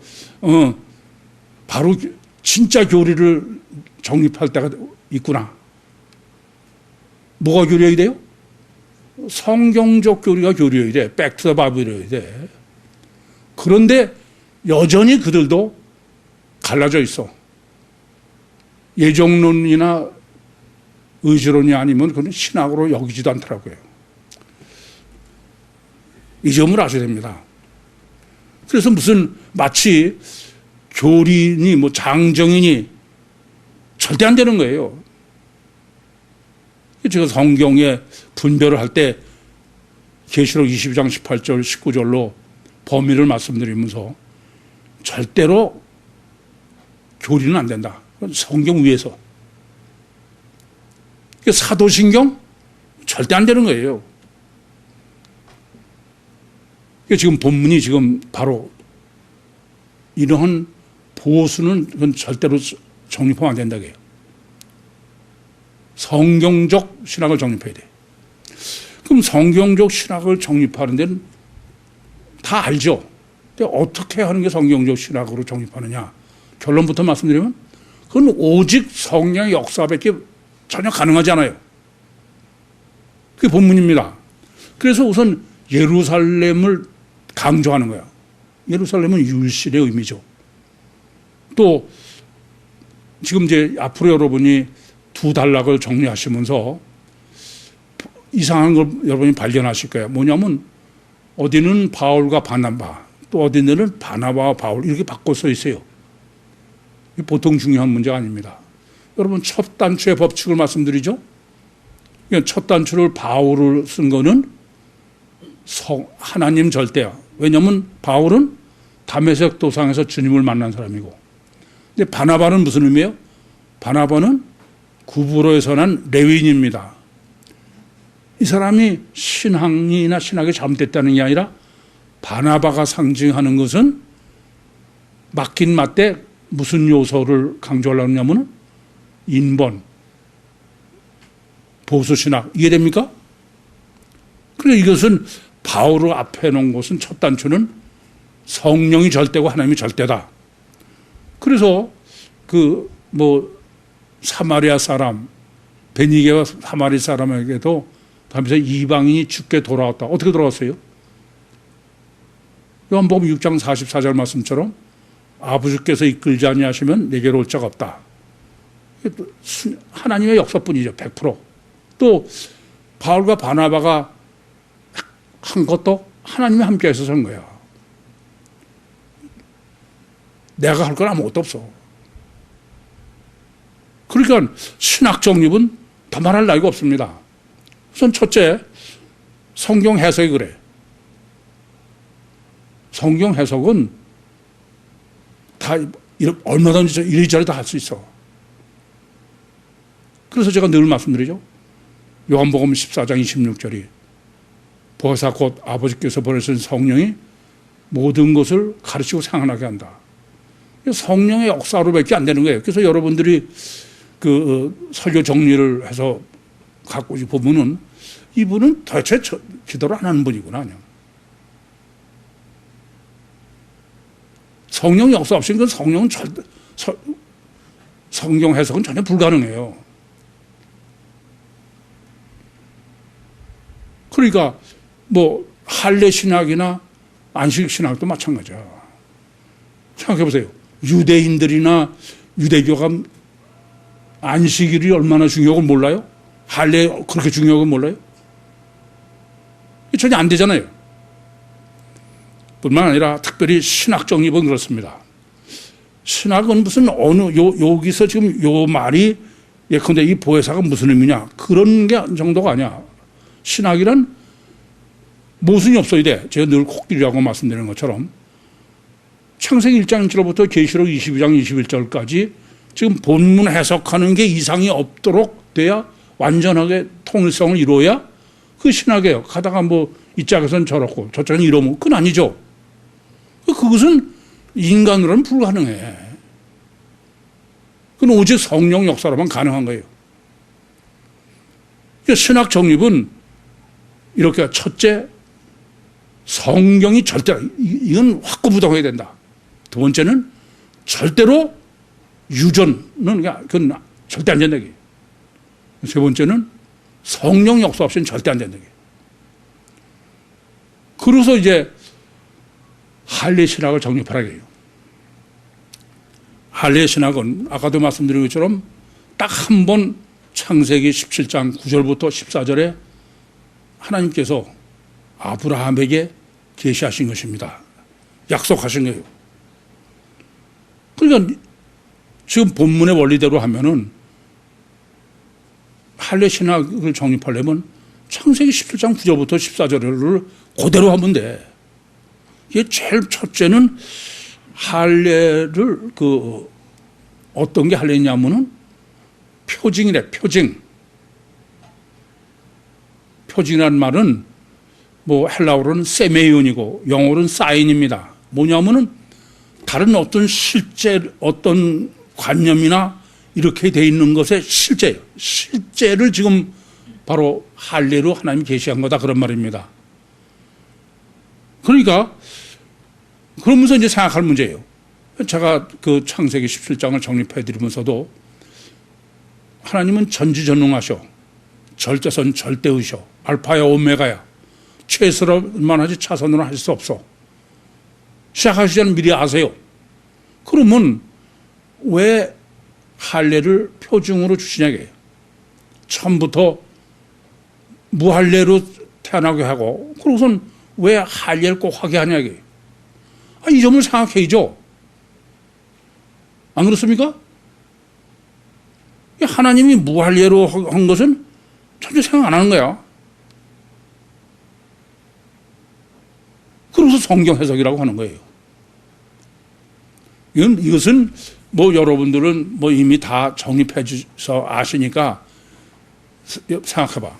바로 진짜 교리를 정립할 때가 있구나. 뭐가 교리여야 돼요? 성경적 교리가 교리여야 돼. 백투더 바이블이어야 돼. 그런데 여전히 그들도 갈라져 있어. 예정론이나 의지론이 아니면 그건 신학으로 여기지도 않더라고요. 이 점을 아셔야 됩니다. 그래서 무슨 마치 교리니 뭐 장정인이 절대 안 되는 거예요. 제가 성경에 분별을 할 때 계시록 22장 18절 19절로 범위를 말씀드리면서 절대로 교리는 안 된다. 성경 위에서. 사도신경 절대 안 되는 거예요. 지금 본문이 지금 바로 이러한 보수는 그건 절대로 정립하면 안 된다고 해요. 성경적 신학을 정립해야 돼. 그럼 성경적 신학을 정립하는 데는 다 알죠. 근데 어떻게 하는 게 성경적 신학으로 정립하느냐. 결론부터 말씀드리면 그건 오직 성령의 역사밖에 전혀 가능하지 않아요. 그게 본문입니다. 그래서 우선 예루살렘을 강조하는 거야. 예루살렘은 율실의 의미죠. 또 지금 이제 앞으로 여러분이 두 단락을 정리하시면서 이상한 걸 여러분이 발견하실 거예요. 뭐냐면 어디는 바울과 바나바, 또 어디는 바나바와 바울 이렇게 바꿔 써 있어요. 보통 중요한 문제가 아닙니다. 여러분 첫 단추의 법칙을 말씀드리죠. 첫 단추를 바울을 쓴 거는 하나님 절대야. 왜냐하면 바울은 다메섹 도상에서 주님을 만난 사람이고, 근데 바나바는 무슨 의미예요? 바나바는 구브로에서 난 레위인입니다. 이 사람이 신앙이나 신학이 잘못됐다는 게 아니라 바나바가 상징하는 것은 맞긴 맞대 무슨 요소를 강조하려고 하냐면 인본, 보수신학 이해됩니까? 그래서 이것은 바울을 앞에 놓은 것은 첫 단추는 성령이 절대고 하나님이 절대다. 그래서 사마리아 사람 베니게와 사마리 사람에게도 다음에 이방인이 죽게 돌아왔다. 어떻게 돌아왔어요? 요한복음 6장 44절 말씀처럼 아버지께서 이끌지 아니하시면 내게로 올 자가 없다. 하나님의 역사뿐이죠. 100%. 또 바울과 바나바가 한 것도 하나님이 함께 해서 한 거야. 내가 할 건 아무것도 없어. 그러니까 신학 정립은 더 말할 나위가 없습니다. 우선 첫째, 성경 해석이 그래. 성경 해석은 다 얼마든지 이리저리 다 할 수 있어. 그래서 제가 늘 말씀드리죠. 요한복음 14장 26절이 보혜사 곧 아버지께서 보내신 성령이 모든 것을 가르치고 생각나게 한다. 성령의 역사로밖에 안 되는 거예요. 그래서 여러분들이 설교 정리를 해서 갖고 보면은 이분은 도대체 기도를 안 하는 분이구나. 그냥. 성령 역사 없이 그 성령은 성경 해석은 전혀 불가능해요. 그러니까 할례 신학이나 안식 신학도 마찬가지야. 생각해 보세요. 유대인들이나 유대교가 안식일이 얼마나 중요한 걸 몰라요? 할례 그렇게 중요한 걸 몰라요? 전혀 안 되잖아요. 뿐만 아니라 특별히 신학 정립은 그렇습니다. 신학은 무슨 여기서 지금 요 말이 예컨대 이 보혜사가 무슨 의미냐 그런 게 정도가 아니야. 신학이란 모순이 없어야 돼. 제가 늘 코끼리라고 말씀드리는 것처럼 창세기 1장 1절부터 계시록 22장 21절까지 지금 본문 해석하는 게 이상이 없도록 돼야 완전하게 통일성을 이루어야 그 신학이에요. 가다가 이 짝에서는 저렇고 저쪽은 이러면 그건 아니죠. 그것은 인간으로는 불가능해. 그건 오직 성령 역사로만 가능한 거예요. 신학 정립은 이렇게 첫째, 성경이 절대, 이건 확고부동해야 된다. 두 번째는 절대로 유전은 그건 절대 안 된다. 세 번째는 성령 역사 없이는 절대 안 된다. 그래서 이제 할례 신학을 정립하라 해요. 할례 신학은 아까도 말씀드린 것처럼 딱 한 번 창세기 17장 9절부터 14절에 하나님께서 아브라함에게 계시하신 것입니다. 약속하신 거예요. 그러니까 지금 본문의 원리대로 하면은 할례 신학을 정립하려면 창세기 17장 9절부터 14절을 그대로 하면 돼. 이게 제일 첫째는 할례를 어떤 게 할례냐면은 표징이래, 표징. 표징이라는 말은 뭐 헬라어로는 세메이온이고 영어로는 사인입니다. 뭐냐면은 다른 어떤 어떤 관념이나 이렇게 돼 있는 것의 실제예요. 실제를 지금 바로 할례로 하나님이 계시한 거다 그런 말입니다. 그러니까 그러면서 이제 생각할 문제예요. 제가 그 창세기 17장을 정립해 드리면서도 하나님은 전지전능하셔. 절대선 절대의셔. 알파야 오메가야. 최선만 하지 차선으로 할 수 없어. 시작하시기 전에 미리 아세요. 그러면 왜 할례를 표징으로 주시냐고요. 처음부터 무할례로 태어나게 하고 그러고선 왜 할례를 꼭 하게 하냐고요. 이 점을 생각해야죠. 안 그렇습니까? 하나님이 무할례로 한 것은 전혀 생각 안 하는 거야. 그래서 성경 해석이라고 하는 거예요. 이것은 뭐 여러분들은 뭐 이미 다 정립해 주셔서 아시니까 생각해봐.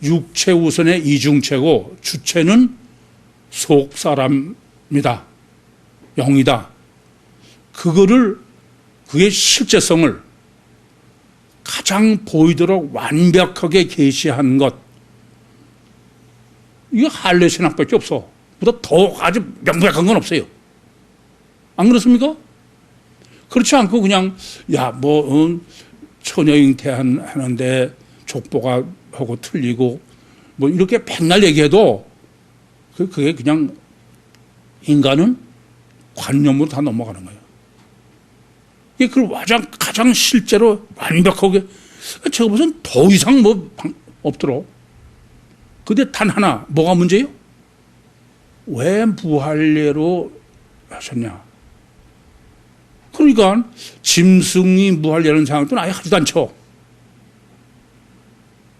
육체 우선의 이중체고 주체는 속 사람이다. 영이다. 그의 실제성을 가장 보이도록 완벽하게 계시한 것. 이게 할례 신학밖에 없어. 보다 더 아주 명백한 건 없어요. 안 그렇습니까? 그렇지 않고 그냥 처녀 잉태하는데 족보가 하고 틀리고 뭐 이렇게 백날 얘기해도 그게 그냥 인간은 관념으로 다 넘어가는 거예요. 이게 가장 실제로 완벽하게 제가 무슨 더 이상 뭐 없더러. 근데 단 하나 뭐가 문제예요? 왜 무할례로 하셨냐? 그러니까 짐승이 무할례라는 생각도 아예 하지도 않죠.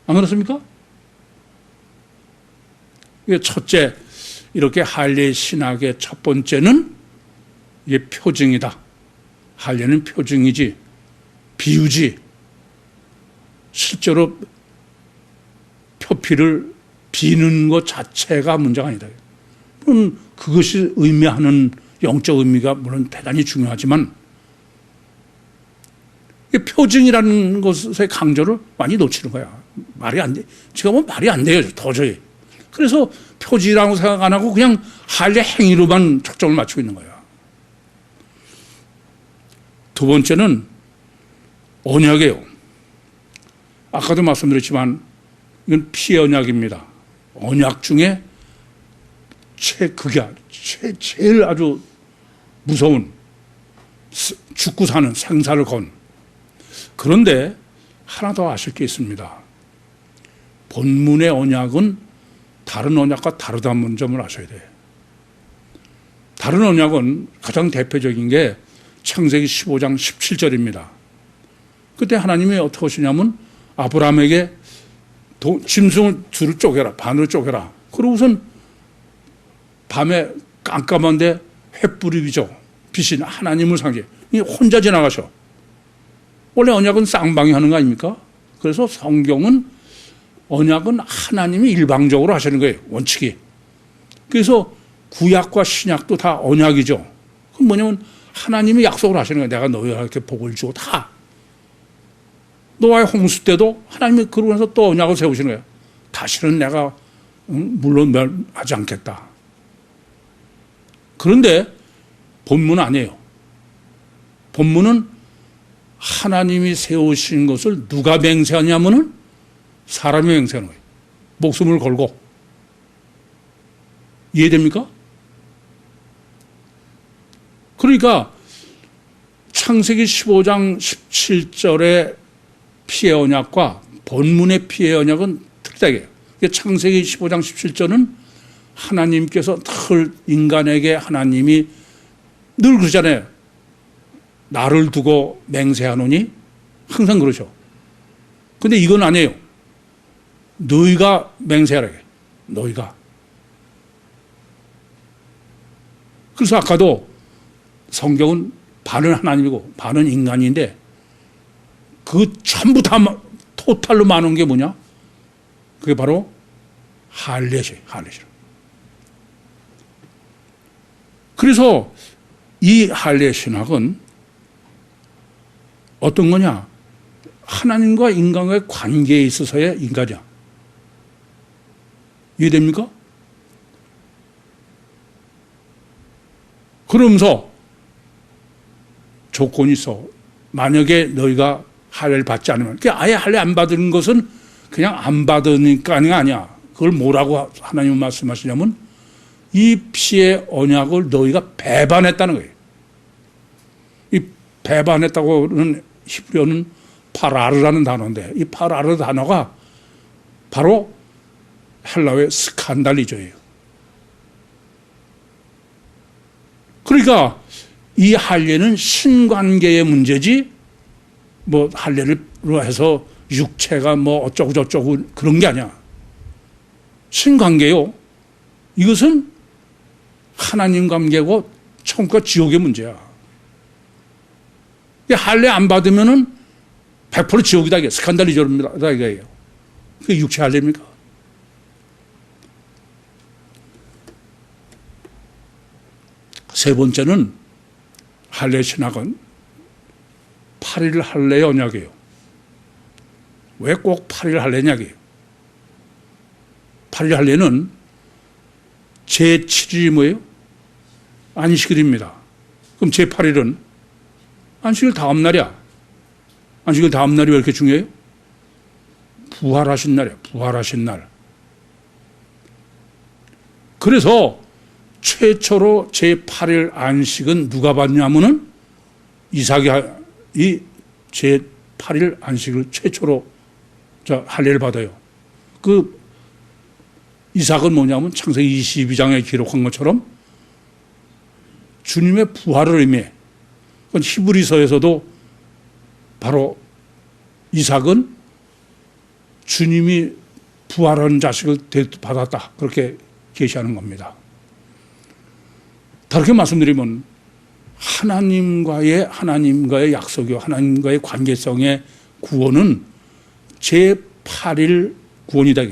안 그렇습니까? 첫째, 이렇게 할례 신학의 첫 번째는 이게 표징이다. 할례는 표징이지, 비유지. 실제로 표피를 비는 것 자체가 문제가 아니다. 물론 그것이 의미하는 영적 의미가 물론 대단히 중요하지만 표징이라는 것의 강조를 많이 놓치는 거야. 말이 안 돼. 지금 보면 말이 안 돼요. 도저히. 그래서 표징이라고 생각 안 하고 그냥 할례 행위로만 초점을 맞추고 있는 거야. 두 번째는 언약이에요. 아까도 말씀드렸지만 이건 피언약입니다. 언약 중에 최극이야. 제일 아주 무서운 죽고 사는 생사를 건. 그런데 하나 더 아실 게 있습니다. 본문의 언약은 다른 언약과 다르다는 점을 아셔야 돼요. 다른 언약은 가장 대표적인 게 창세기 15장 17절입니다. 그때 하나님이 어떻게 하시냐면 아브라함에게 짐승을 둘을 쪼개라. 반으로 쪼개라. 그러고선 밤에 깜깜한데 횃불이 비죠. 빛이 하나님을 상징해. 혼자 지나가셔. 원래 언약은 쌍방이 하는 거 아닙니까? 그래서 성경은 언약은 하나님이 일방적으로 하시는 거예요. 원칙이. 그래서 구약과 신약도 다 언약이죠. 그건 뭐냐면 하나님이 약속을 하시는 거예요. 내가 너희에게 복을 주고 다. 노아의 홍수 때도 하나님이 그러고 나서 또 언약을 세우시는 거예요. 다시는 내가 물론 멸하지 않겠다. 그런데 본문 아니에요. 본문은 하나님이 세우신 것을 누가 맹세하냐면은 사람이 맹세하는 거예요. 목숨을 걸고. 이해됩니까? 그러니까 창세기 15장 17절의 피해 언약과 본문의 피해 언약은 특이하게 창세기 15장 17절은 하나님께서 늘 인간에게 하나님이 늘 그러잖아요. 나를 두고 맹세하노니 항상 그러죠. 근데 이건 아니에요. 너희가 맹세하라. 너희가. 그래서 아까도 성경은 반은 하나님이고 반은 인간인데 그 전부 다 토탈로 많은 게 뭐냐? 그게 바로 할례시, 할례시. 그래서 이 할례 신학은 어떤 거냐? 하나님과 인간과의 관계에 있어서의 인간이야. 이해됩니까? 그러면서 조건이 있어. 만약에 너희가 할례를 받지 않으면, 아예 할례 안 받은 것은 그냥 안 받으니까 아니야. 그걸 뭐라고 하나님은 말씀하시냐면 이 피의 언약을 너희가 배반했다는 거예요. 이 배반했다고는 히브리어는 파라르라는 단어인데 이 파라르 단어가 바로 헬라어의 스칸달리조예요. 그러니까 이 할례는 신관계의 문제지 뭐 할례로 해서 육체가 뭐 어쩌고 저쩌고 그런 게 아니야. 신관계요. 이것은 하나님 관계고 천국과 지옥의 문제야. 할례 안 받으면은 100% 지옥이다. 이게 스칸달리조입니다. 이거예요. 그게 육체 할례입니까? 세 번째는 할례 신학은 8일 할례의 언약이에요. 왜 꼭 8일 할례냐고요. 8일 할례는 제7일이 뭐예요? 안식일입니다. 그럼 제8일은 안식일 다음 날이야. 안식일 다음 날이 왜 이렇게 중요해요? 부활하신 날이야. 부활하신 날. 그래서 최초로 제8일 안식은 누가 받냐면은 이삭이 이 제8일 안식을 최초로 할례를 받아요. 그 이삭은 뭐냐면 창세기 22장에 기록한 것처럼 주님의 부활을 의미해. 그건 히브리서에서도 바로 이삭은 주님이 부활한 자식을 받았다. 그렇게 계시하는 겁니다. 다르게 말씀드리면 하나님과의 약속이요. 하나님과의 관계성의 구원은 제8일 구원이다.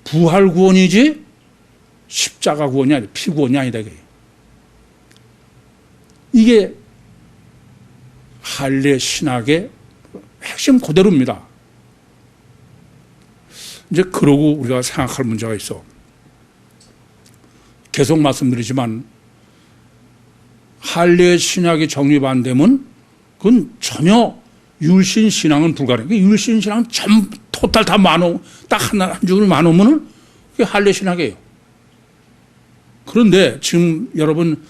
부활 구원이지 십자가 구원이 아니다. 피 구원이 아니다. 이게 할례 신학의 핵심 그대로입니다. 이제 그러고 우리가 생각할 문제가 있어. 계속 말씀드리지만 할례 신학이 정립 안 되면 그건 전혀 율신 신앙은 불가능해. 율신 신앙은 전부 토탈 다 딱 한 줄을 만오면은 그게 할례 신학이에요. 그런데 지금 여러분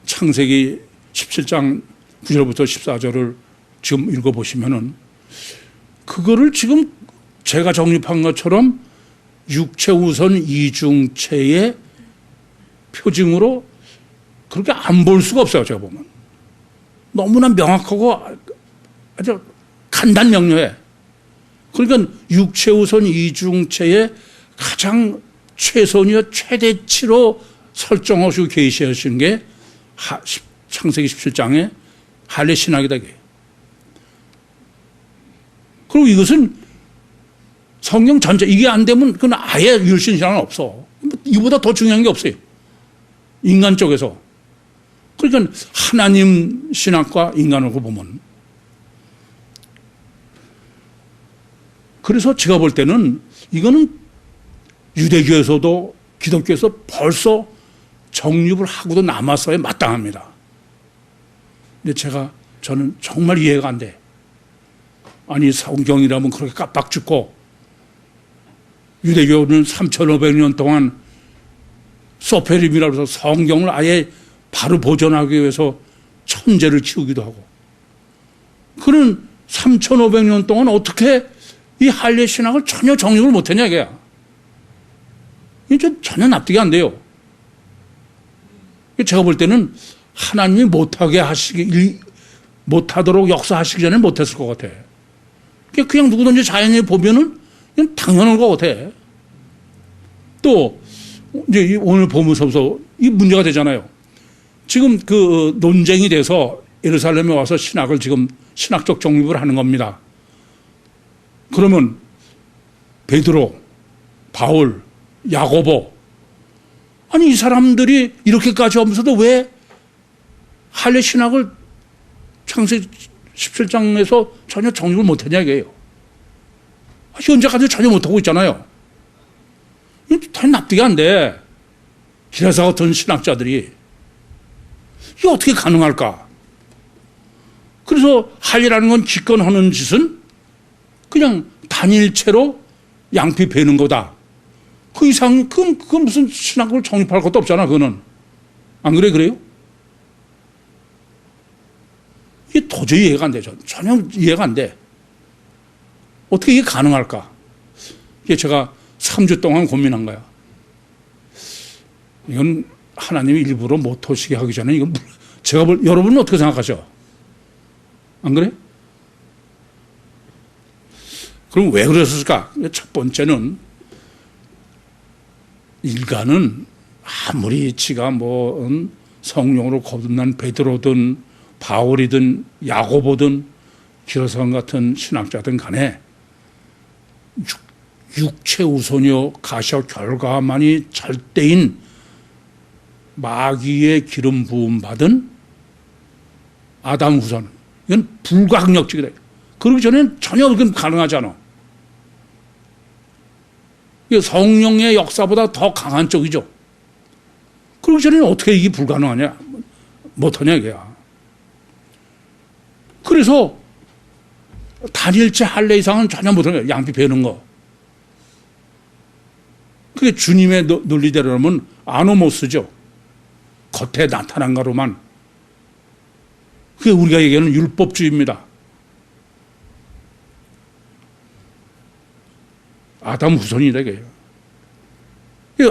창세기 17장 9절부터 14절을 지금 읽어보시면은 그거를 지금 제가 정립한 것처럼 육체 우선 이중체의 표징으로 그렇게 안 볼 수가 없어요. 제가 보면 너무나 명확하고 아주 간단명료해. 그러니까 육체 우선 이중체의 가장 최선이요 최대치로 설정하시고 계시하신 게 창세기 17장의 할례 신학이다. 그리고 이것은 성경 전체 이게 안 되면 그건 아예 율신 신앙은 없어. 이보다 더 중요한 게 없어요. 인간 쪽에서. 그러니까 하나님 신학과 인간하고 보면. 그래서 제가 볼 때는 이거는 유대교에서도 기독교에서 벌써 정립을 하고도 남았어야 마땅합니다. 근데 저는 정말 이해가 안 돼. 아니, 성경이라면 그렇게 깜빡 죽고, 유대교는 3,500년 동안 소페림이라고 해서 성경을 아예 바로 보존하기 위해서 천재를 키우기도 하고, 그는 3,500년 동안 어떻게 이 할례 신학을 전혀 정립을 못했냐, 이게야. 이게 전혀 납득이 안 돼요. 제가 볼 때는 하나님이 못하도록 역사하시기 전에 못했을 것 같아. 그냥 누구든지 자연히 보면은 그냥 당연한 것 같아. 또, 이제 오늘 보면서 이 문제가 되잖아요. 지금 그 논쟁이 돼서 예루살렘에 와서 신학을 지금 신학적 정립을 하는 겁니다. 그러면 베드로, 바울, 야고보, 아니 이 사람들이 이렇게까지 하면서도 왜 할례 신학을 창세기 17장에서 전혀 정립을 못했냐 이게요. 현재까지 전혀 못하고 있잖아요. 다 납득이 안 돼. 기라사 같은 신학자들이 이게 어떻게 가능할까? 그래서 할례라는 건 기권하는 짓은 그냥 단일체로 양피 베는 거다. 그 이상, 그건 무슨 신학을 정립할 것도 없잖아, 그거는. 안 그래, 그래요? 이게 도저히 이해가 안 되죠. 전혀 이해가 안 돼. 어떻게 이게 가능할까? 이게 제가 3주 동안 고민한 거야. 이건 하나님이 일부러 못 오시게 하기 전에 이건 여러분은 어떻게 생각하죠? 안 그래? 그럼 왜 그랬을까? 첫 번째는 일가는 아무리 지가 성령으로 거듭난 베드로든 바울이든 야고보든 기라사관 같은 신학자든 간에 육체 우선이요 가시와 결과만이 절대인 마귀의 기름 부음 받은 아담 후손, 이건 불가항력적이다. 그러기 전에는 전혀 그건 가능하지 않아. 성령의 역사보다 더 강한 쪽이죠. 그러기 전에는 어떻게 이게 불가능하냐, 못하냐 이게야. 그래서 단일체 할례 이상은 전혀 못하는 거야. 양피 베는 거. 그게 주님의 논리대로라면 아노모스죠. 겉에 나타난 거로만. 그게 우리가 얘기하는 율법주의입니다. 아담 후손이다 이거예요.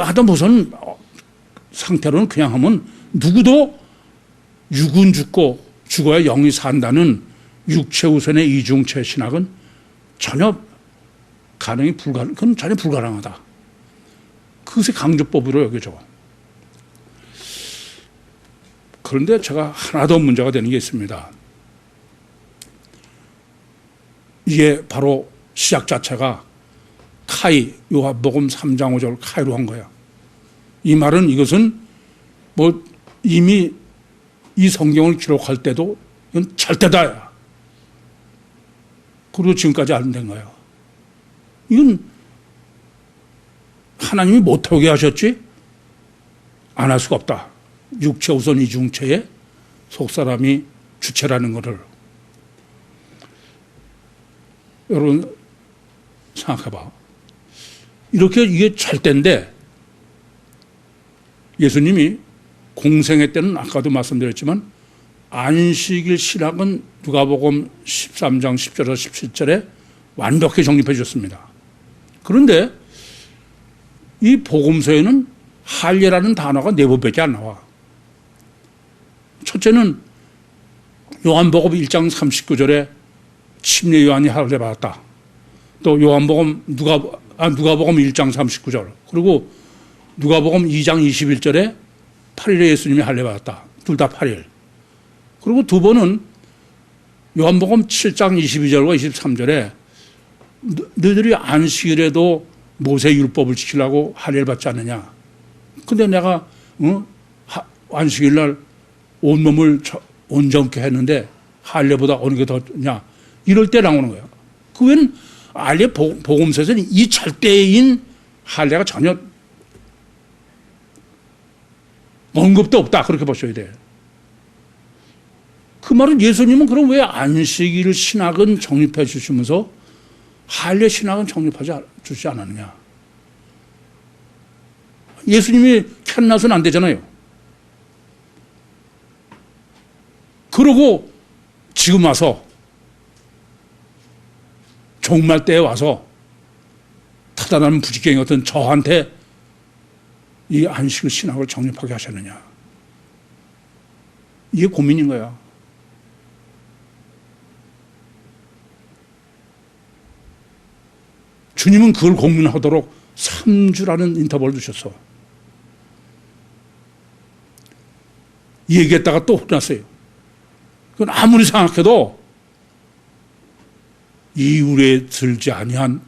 아담 후손 상태로는 그냥 하면 누구도 육은 죽고 죽어야 영이 산다는 육체 우선의 이중체 신학은 전혀 그건 전혀 불가능하다. 그것이 강조법으로 여겨져. 그런데 제가 하나 더 문제가 되는 게 있습니다. 이게 바로 시작 자체가 카이, 요한복음 3장 5절 카이로 한 거야. 이 말은 이것은 이미 이 성경을 기록할 때도 이건 절대다. 그리고 지금까지 안 된 거야. 이건 하나님이 못하게 하셨지 안 할 수가 없다. 육체 우선 이중체에 속사람이 주체라는 것을. 여러분 생각해봐. 이렇게 이게 절대인데 예수님이 공생애 때는 아까도 말씀드렸지만 안식일 신학은 누가복음 13장 10절에서 17절에 완벽히 정립해 주셨습니다. 그런데 이 복음서에는 할례라는 단어가 4번밖에 안 나와. 첫째는 요한복음 1장 39절에 침례 요한이 할례 받았다. 또 요한복음 누가복음 1장 39절, 그리고 누가복음 2장 21절에 8일에 예수님이 할례 받았다. 둘 다 8일. 그리고 두 번은 요한복음 7장 22절과 23절에 너희들이 안식일에도 모세 율법을 지키려고 할례를 받지 않느냐. 근데 내가 안식일 날 온몸을 온전케 했는데 할례보다 어느 게 더냐. 이럴 때 나오는 거야. 그 외에는 할례 복음서에서는 이 절대인 할례가 전혀 언급도 없다. 그렇게 보셔야 돼. 그 말은 예수님은 그럼 왜 안식일 신학은 정립해 주시면서 할례 신학은 정립하지 주지 않았느냐. 예수님이 캔나서는 안 되잖아요. 그러고 지금 와서 종말 때에 와서 타단한 부지경이 어떤 저한테 이 안식일 신학을 정립하게 하셨느냐. 이게 고민인 거야. 주님은 그걸 고민하도록 3주라는 인터벌을 주셨어. 얘기했다가 또 혼났어요. 그건 아무리 생각해도 이울에 들지 아니한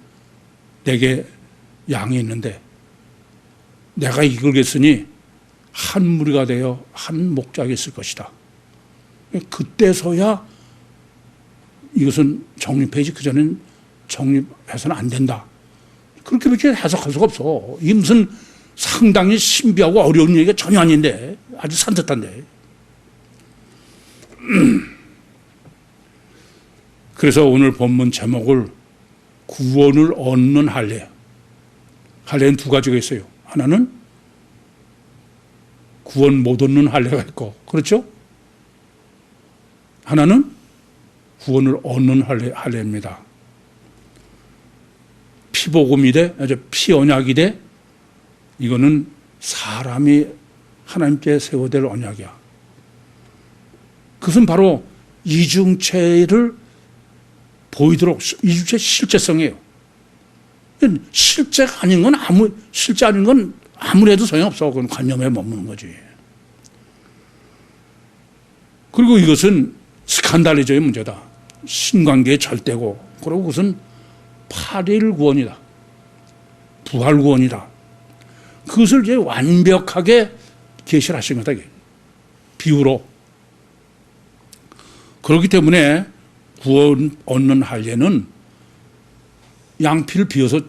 내게 양이 있는데 내가 이끌겠으니 한 무리가 되어 한 목자에게 있을 것이다. 그때서야 이것은 정립해야지 그전엔 정립해서는 안 된다. 그렇게밖에 해석할 수가 없어. 이게 무슨 상당히 신비하고 어려운 얘기가 전혀 아닌데 아주 산뜻한데. 그래서 오늘 본문 제목을 구원을 얻는 할례. 할례는 두 가지가 있어요. 하나는 구원 못 얻는 할례가 있고, 그렇죠? 하나는 구원을 얻는 할례입니다. 피복음이 돼, 피언약이 돼, 이거는 사람이 하나님께 세워될 언약이야. 그것은 바로 이중체를 보이도록, 이중체 실제성이에요. 실제가 아닌 건 실제 아닌 건 아무래도 소용없어. 그건 관념에 머무는 거지. 그리고 이것은 스칸달리저의 문제다. 신관계의 절대고, 그리고 그것은 8일 구원이다. 부활 구원이다. 그것을 이제 완벽하게 계시를 하신 거다. 비유로. 그렇기 때문에 구원 얻는 할례는 양피를 비워서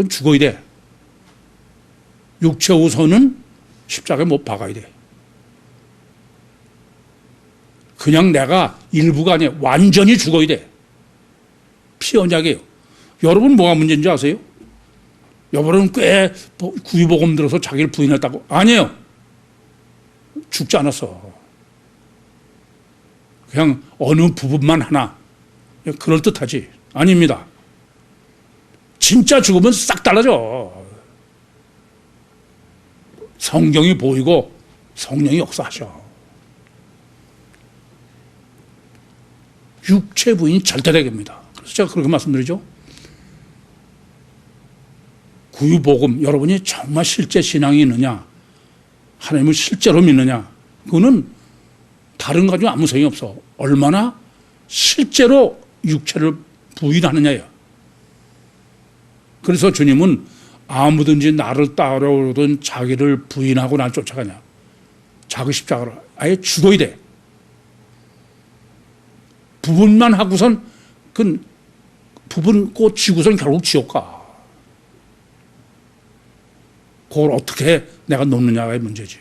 죽어야 돼. 육체 우선은 십자가에 못 박아야 돼. 그냥 내가 일부가 아니야. 완전히 죽어야 돼. 피언약이에요. 여러분 뭐가 문제인지 아세요? 여러분은 꽤 구유복음 들어서 자기를 부인했다고. 아니에요. 죽지 않았어. 그냥 어느 부분만 하나. 그럴듯하지. 아닙니다. 진짜 죽으면 싹 달라져. 성경이 보이고 성령이 역사하셔. 육체 부인이 절대적입니다. 그래서 제가 그렇게 말씀드리죠. 구유복음, 여러분이 정말 실제 신앙이 있느냐, 하나님을 실제로 믿느냐, 그거는 다른 거 가지고 아무 소용이 없어. 얼마나 실제로 육체를 부인하느냐예요. 그래서 주님은 아무든지 나를 따라오든 자기를 부인하고 날 쫓아가냐. 자기 십자가로 아예 죽어야 돼. 부분만 하고선 그 부분 꽂히고선 결국 지옥 가. 그걸 어떻게 내가 놓느냐가 문제지.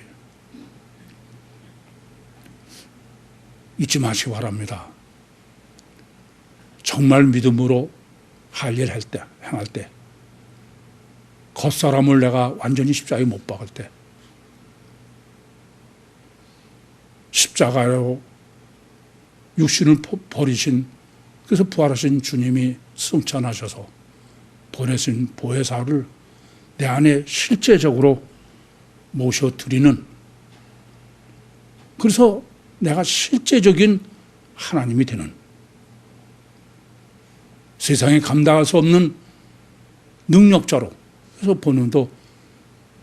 잊지 마시기 바랍니다. 정말 믿음으로 할례를 할 때, 행할 때, 겉사람을 내가 완전히 십자가에 못 박을 때, 십자가로 육신을 버리신, 그래서 부활하신 주님이 승천하셔서 보내신 보혜사를 내 안에 실제적으로 모셔드리는, 그래서 내가 실제적인 하나님이 되는, 세상에 감당할 수 없는 능력자로, 그래서 본인도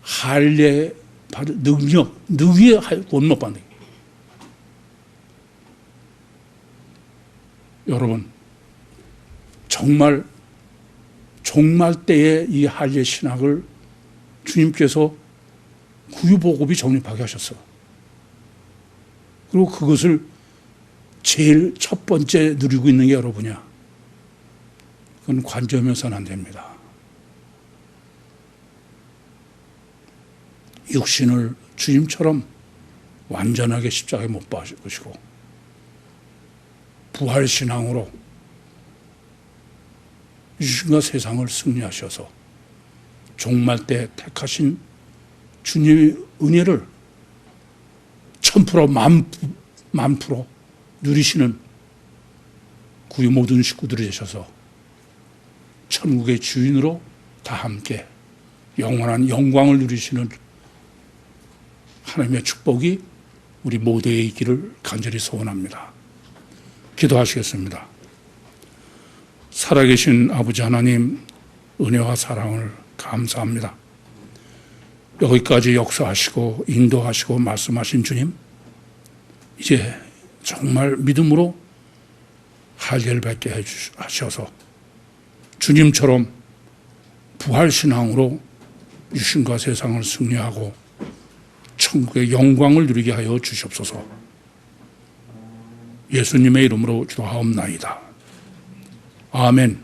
할례 받을 능히 구원 못 받는. 여러분, 정말 종말 때에 이 할례 신학을 주님께서 구유복음이 정립하게 하셨어. 그리고 그것을 제일 첫 번째 누리고 있는 게 여러분이야. 그건 관점에서는 안 됩니다. 육신을 주님처럼 완전하게 십자가에 못 박으시고 부활신앙으로 유신과 세상을 승리하셔서 종말 때 택하신 주님의 은혜를 1000% 만 프로 누리시는 구유 모든 식구들이 되셔서 천국의 주인으로 다 함께 영원한 영광을 누리시는 하나님의 축복이 우리 모두에 있기를 간절히 소원합니다. 기도하시겠습니다. 살아계신 아버지 하나님, 은혜와 사랑을 감사합니다. 여기까지 역사하시고 인도하시고 말씀하신 주님, 이제 정말 믿음으로 할례를 뵙게 하셔서 주님처럼 부활신앙으로 유신과 세상을 승리하고 천국의 영광을 누리게 하여 주시옵소서. 예수님의 이름으로 기도하옵나이다. 아멘.